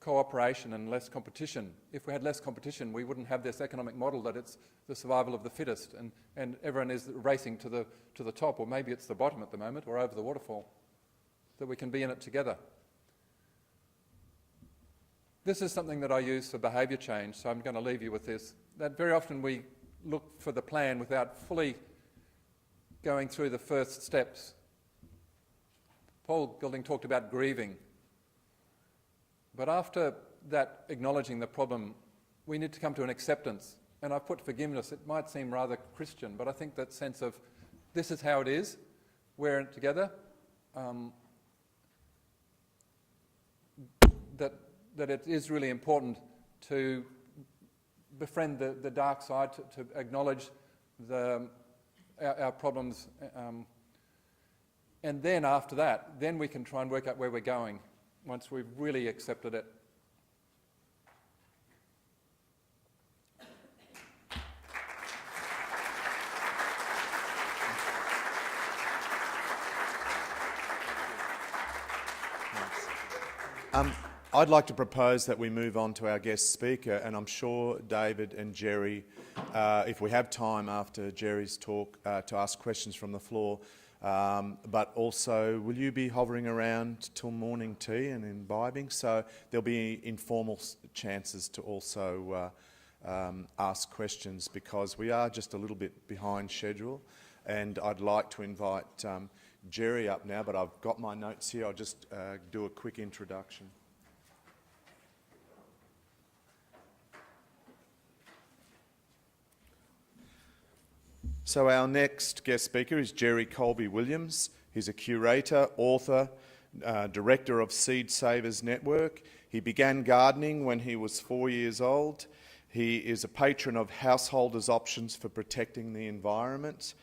cooperation and less competition. If we had less competition, we wouldn't have this economic model that it's the survival of the fittest and everyone is racing to the top, or maybe it's the bottom at the moment, or over the waterfall, that we can be in it together. This is something that I use for behaviour change, so I'm going to leave you with this. That very often we look for the plan without fully going through the first steps. Paul Gilding talked about grieving. But after that, acknowledging the problem, we need to come to an acceptance. And I've put forgiveness. It might seem rather Christian, but I think that sense of this is how it is, we're in it together, that it is really important to befriend the dark side, to acknowledge our problems. And then after that, then we can try and work out where we're going once we've really accepted it. I'd like to propose that we move on to our guest speaker, and I'm sure David and Jerry, if we have time after Jerry's talk to ask questions from the floor, But also, will you be hovering around till morning tea and imbibing? So there'll be informal chances to also ask questions, because we are just a little bit behind schedule. And I'd like to invite Jerry up now, but I've got my notes here. I'll just do a quick introduction. So our next guest speaker is Jerry Coleby-Williams. He's a curator, author, director of Seed Savers Network. He began gardening when he was 4 years old. He is a patron of Householders' Options for Protecting the Environment.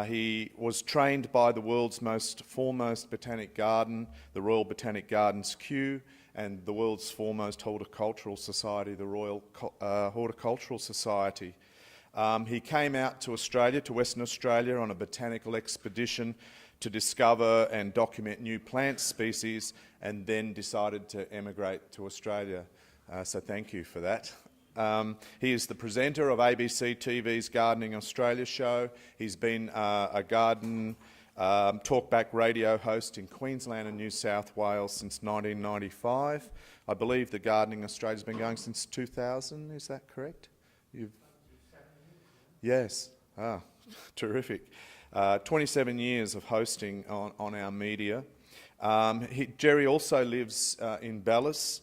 He was trained by the world's foremost botanic garden, the Royal Botanic Gardens Kew, and the world's foremost horticultural society, the Royal Horticultural Society. He came out to Australia, to Western Australia, on a botanical expedition to discover and document new plant species, and then decided to emigrate to Australia. So thank you for that. He is the presenter of ABC TV's Gardening Australia show. He's been a garden talkback radio host in Queensland and New South Wales since 1995. I believe the Gardening Australia's been going since 2000, is that correct? Yes. Terrific. 27 years of hosting on our media. Jerry also lives in Bellis,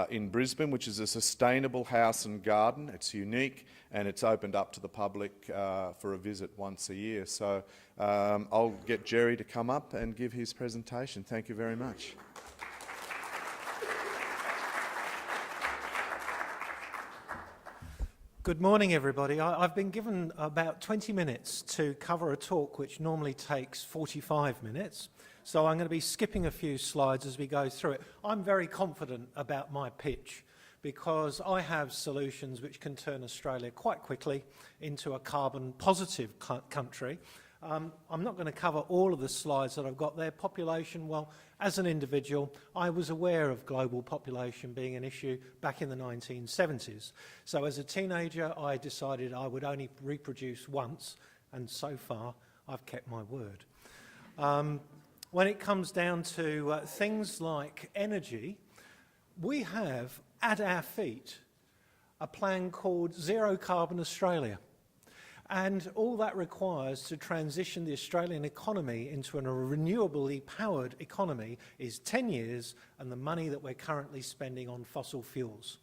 in Brisbane, which is a sustainable house and garden. It's unique, and it's opened up to the public for a visit once a year. So I'll get Jerry to come up and give his presentation. Thank you very much. Good morning, everybody. I've been given about 20 minutes to cover a talk which normally takes 45 minutes, so I'm going to be skipping a few slides as we go through it. I'm very confident about my pitch because I have solutions which can turn Australia quite quickly into a carbon-positive country. I'm not going to cover all of the slides that I've got there. Population, well, as an individual, I was aware of global population being an issue back in the 1970s. So as a teenager, I decided I would only reproduce once, and so far, I've kept my word. When it comes down to things like energy, we have at our feet a plan called Zero Carbon Australia. And all that requires to transition the Australian economy into a renewably powered economy is 10 years and the money that we're currently spending on fossil fuels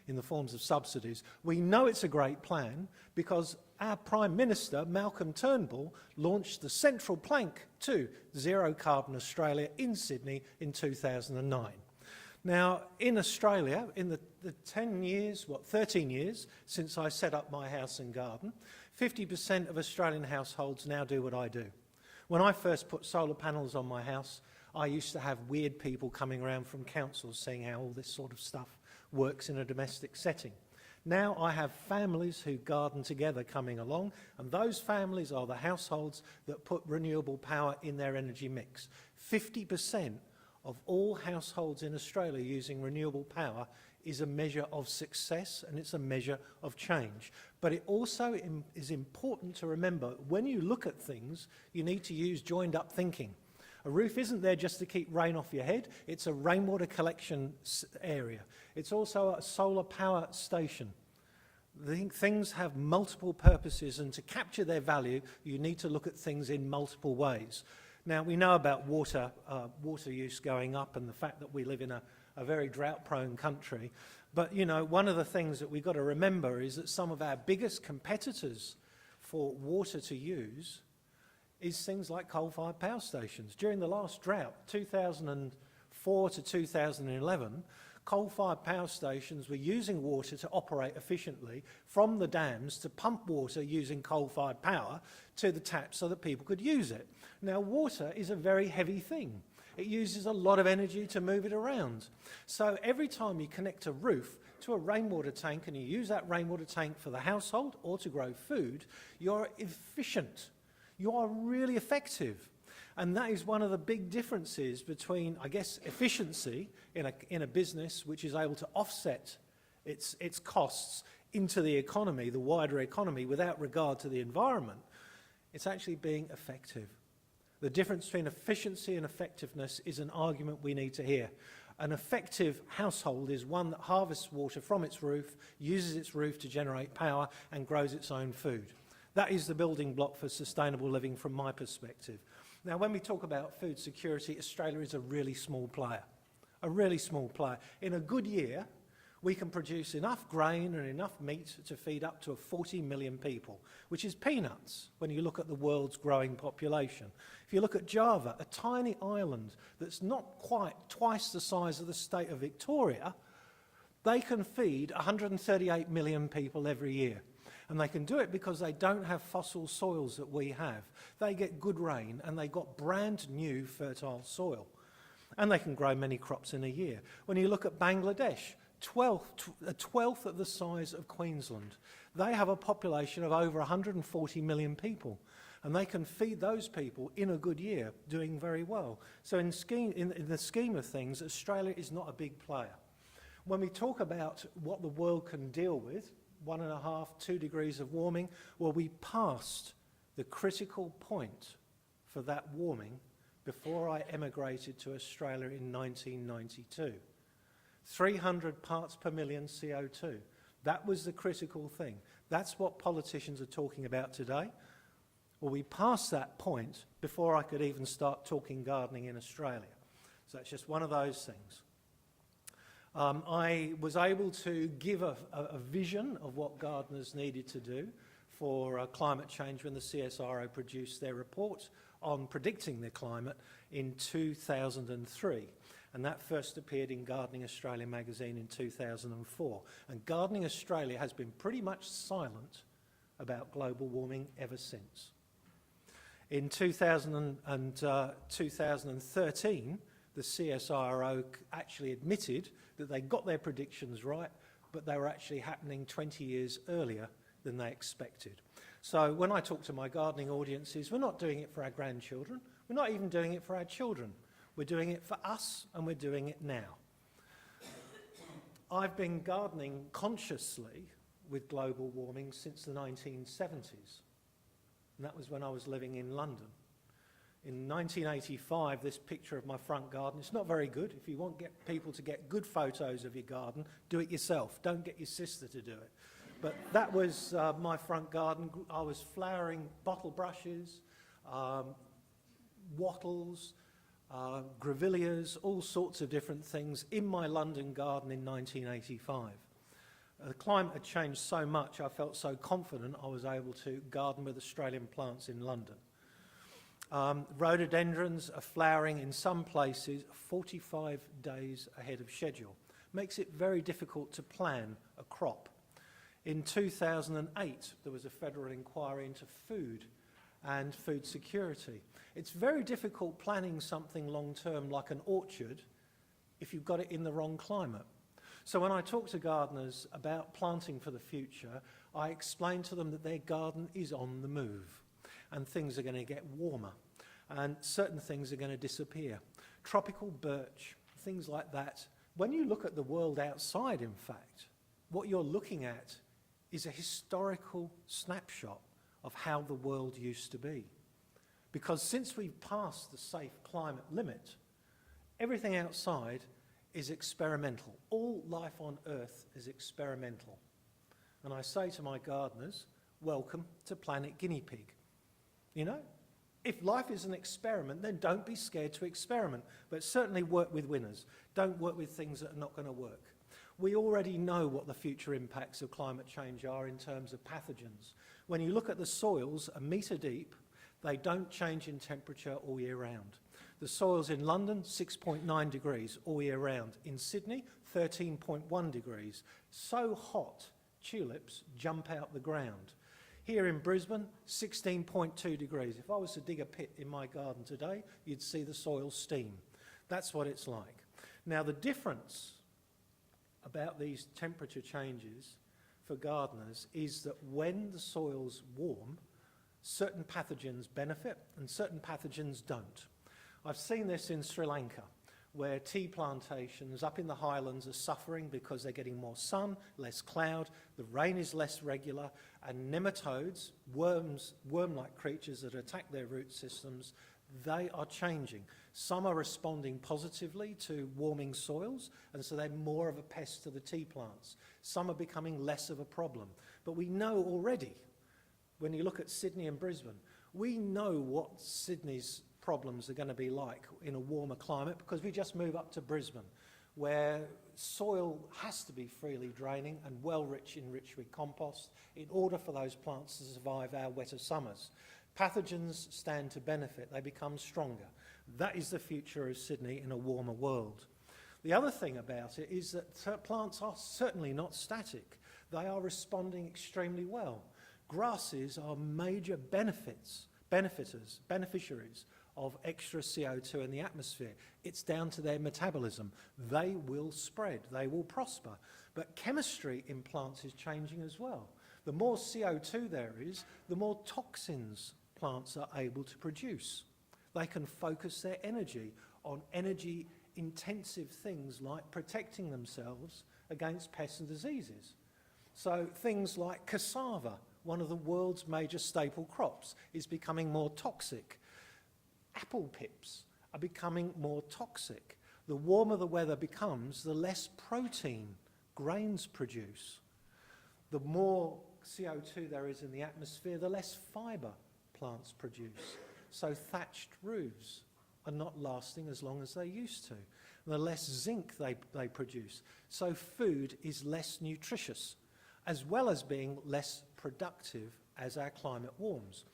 in the forms of subsidies. We know it's a great plan because our Prime Minister, Malcolm Turnbull, launched the central plank to Zero Carbon Australia in Sydney in 2009. Now, in Australia, in the 13 years since I set up my house and garden, 50% of Australian households now do what I do. When I first put solar panels on my house, I used to have weird people coming around from councils saying how all this sort of stuff works in a domestic setting. Now I have families who garden together coming along, and those families are the households that put renewable power in their energy mix. 50% of all households in Australia using renewable power is a measure of success, and it's a measure of change. But it also is important to remember, when you look at things, you need to use joined-up thinking. A roof isn't there just to keep rain off your head, it's a rainwater collection area. It's also a solar power station. Things have multiple purposes, and to capture their value, you need to look at things in multiple ways. Now, we know about water use going up and the fact that we live in a very drought-prone country. But, you know, one of the things that we've got to remember is that some of our biggest competitors for water to use is things like coal-fired power stations. During the last drought, 2004 to 2011, coal-fired power stations were using water to operate efficiently from the dams to pump water using coal-fired power to the taps so that people could use it. Now, water is a very heavy thing. It uses a lot of energy to move it around. So every time you connect a roof to a rainwater tank and you use that rainwater tank for the household or to grow food, you're efficient. You are really effective. And that is one of the big differences between, I guess, efficiency in a business which is able to offset its costs into the economy, the wider economy, without regard to the environment. It's actually being effective. The difference between efficiency and effectiveness is an argument we need to hear. An effective household is one that harvests water from its roof, uses its roof to generate power, and grows its own food. That is the building block for sustainable living from my perspective. Now, when we talk about food security, Australia is a really small player. A really small player. In a good year, we can produce enough grain and enough meat to feed up to 40 million people, which is peanuts when you look at the world's growing population. If you look at Java, a tiny island that's not quite twice the size of the state of Victoria, they can feed 138 million people every year. And they can do it because they don't have fossil soils that we have. They get good rain and they got brand new fertile soil. And they can grow many crops in a year. When you look at Bangladesh, a twelfth of the size of Queensland. They have a population of over 140 million people, and they can feed those people in a good year, doing very well. So in the scheme of things, Australia is not a big player. When we talk about what the world can deal with, 1.5, 2 degrees of warming, well, we passed the critical point for that warming before I emigrated to Australia in 1992. 300 parts per million CO2. That was the critical thing. That's what politicians are talking about today. Well, we passed that point before I could even start talking gardening in Australia. So it's just one of those things. I was able to give a vision of what gardeners needed to do for climate change when the CSIRO produced their report on predicting the climate in 2003. And that first appeared in Gardening Australia magazine in 2004. And Gardening Australia has been pretty much silent about global warming ever since. In 2013, the CSIRO actually admitted that they got their predictions right, but they were actually happening 20 years earlier than they expected. So when I talk to my gardening audiences, we're not doing it for our grandchildren. We're not even doing it for our children. We're doing it for us, and we're doing it now. I've been gardening consciously with global warming since the 1970s, and that was when I was living in London. In 1985, this picture of my front garden, it's not very good. If you want people to get good photos of your garden, do it yourself. Don't get your sister to do it. But that was my front garden. I was flowering bottle brushes, wattles, grevilleas, all sorts of different things in my London garden in 1985. The climate had changed so much, I felt so confident I was able to garden with Australian plants in London. Rhododendrons are flowering in some places 45 days ahead of schedule. Makes it very difficult to plan a crop. In 2008, there was a federal inquiry into food and food security. It's very difficult planning something long-term like an orchard if you've got it in the wrong climate. So when I talk to gardeners about planting for the future, I explain to them that their garden is on the move and things are going to get warmer and certain things are going to disappear. Tropical birch, things like that. When you look at the world outside, in fact, what you're looking at is a historical snapshot of how the world used to be. Because since we've passed the safe climate limit, everything outside is experimental. All life on Earth is experimental. And I say to my gardeners, welcome to Planet Guinea Pig. You know, if life is an experiment, then don't be scared to experiment, but certainly work with winners. Don't work with things that are not going to work. We already know what the future impacts of climate change are in terms of pathogens. When you look at the soils, a metre deep, they don't change in temperature all year round. The soils in London, 6.9 degrees all year round. In Sydney, 13.1 degrees. So hot, tulips jump out the ground. Here in Brisbane, 16.2 degrees. If I was to dig a pit in my garden today, you'd see the soil steam. That's what it's like. Now, the difference about these temperature changes for gardeners is that when the soil's warm, certain pathogens benefit and certain pathogens don't. I've seen this in Sri Lanka, where tea plantations up in the highlands are suffering because they're getting more sun, less cloud, the rain is less regular, and nematodes, worm-like creatures that attack their root systems, They are changing. Some are responding positively to warming soils, and so they're more of a pest to the tea plants. Some are becoming less of a problem. But we know already, when you look at Sydney and Brisbane, we know what Sydney's problems are going to be like in a warmer climate, because we just move up to Brisbane, where soil has to be freely draining and well enriched with compost in order for those plants to survive our wetter summers. Pathogens stand to benefit, they become stronger. That is the future of Sydney in a warmer world. The other thing about it is that plants are certainly not static. They are responding extremely well. Grasses are major beneficiaries of extra CO2 in the atmosphere. It's down to their metabolism. They will spread, they will prosper. But chemistry in plants is changing as well. The more CO2 there is, the more toxins plants are able to produce. They can focus their energy on energy-intensive things like protecting themselves against pests and diseases. So things like cassava, one of the world's major staple crops, is becoming more toxic. Apple pips are becoming more toxic. The warmer the weather becomes, the less protein grains produce. The more CO2 there is in the atmosphere, the less fibre plants produce. So thatched roofs are not lasting as long as they used to. The less zinc they produce. So food is less nutritious, as well as being less productive as our climate warms.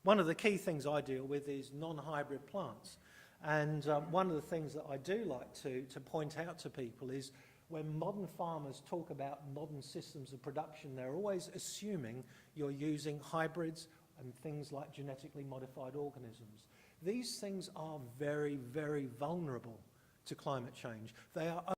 One of the key things I deal with is non-hybrid plants. And one of the things that I do like to point out to people is when modern farmers talk about modern systems of production, they're always assuming you're using hybrids and things like genetically modified organisms. These things are very, very vulnerable to climate change. They are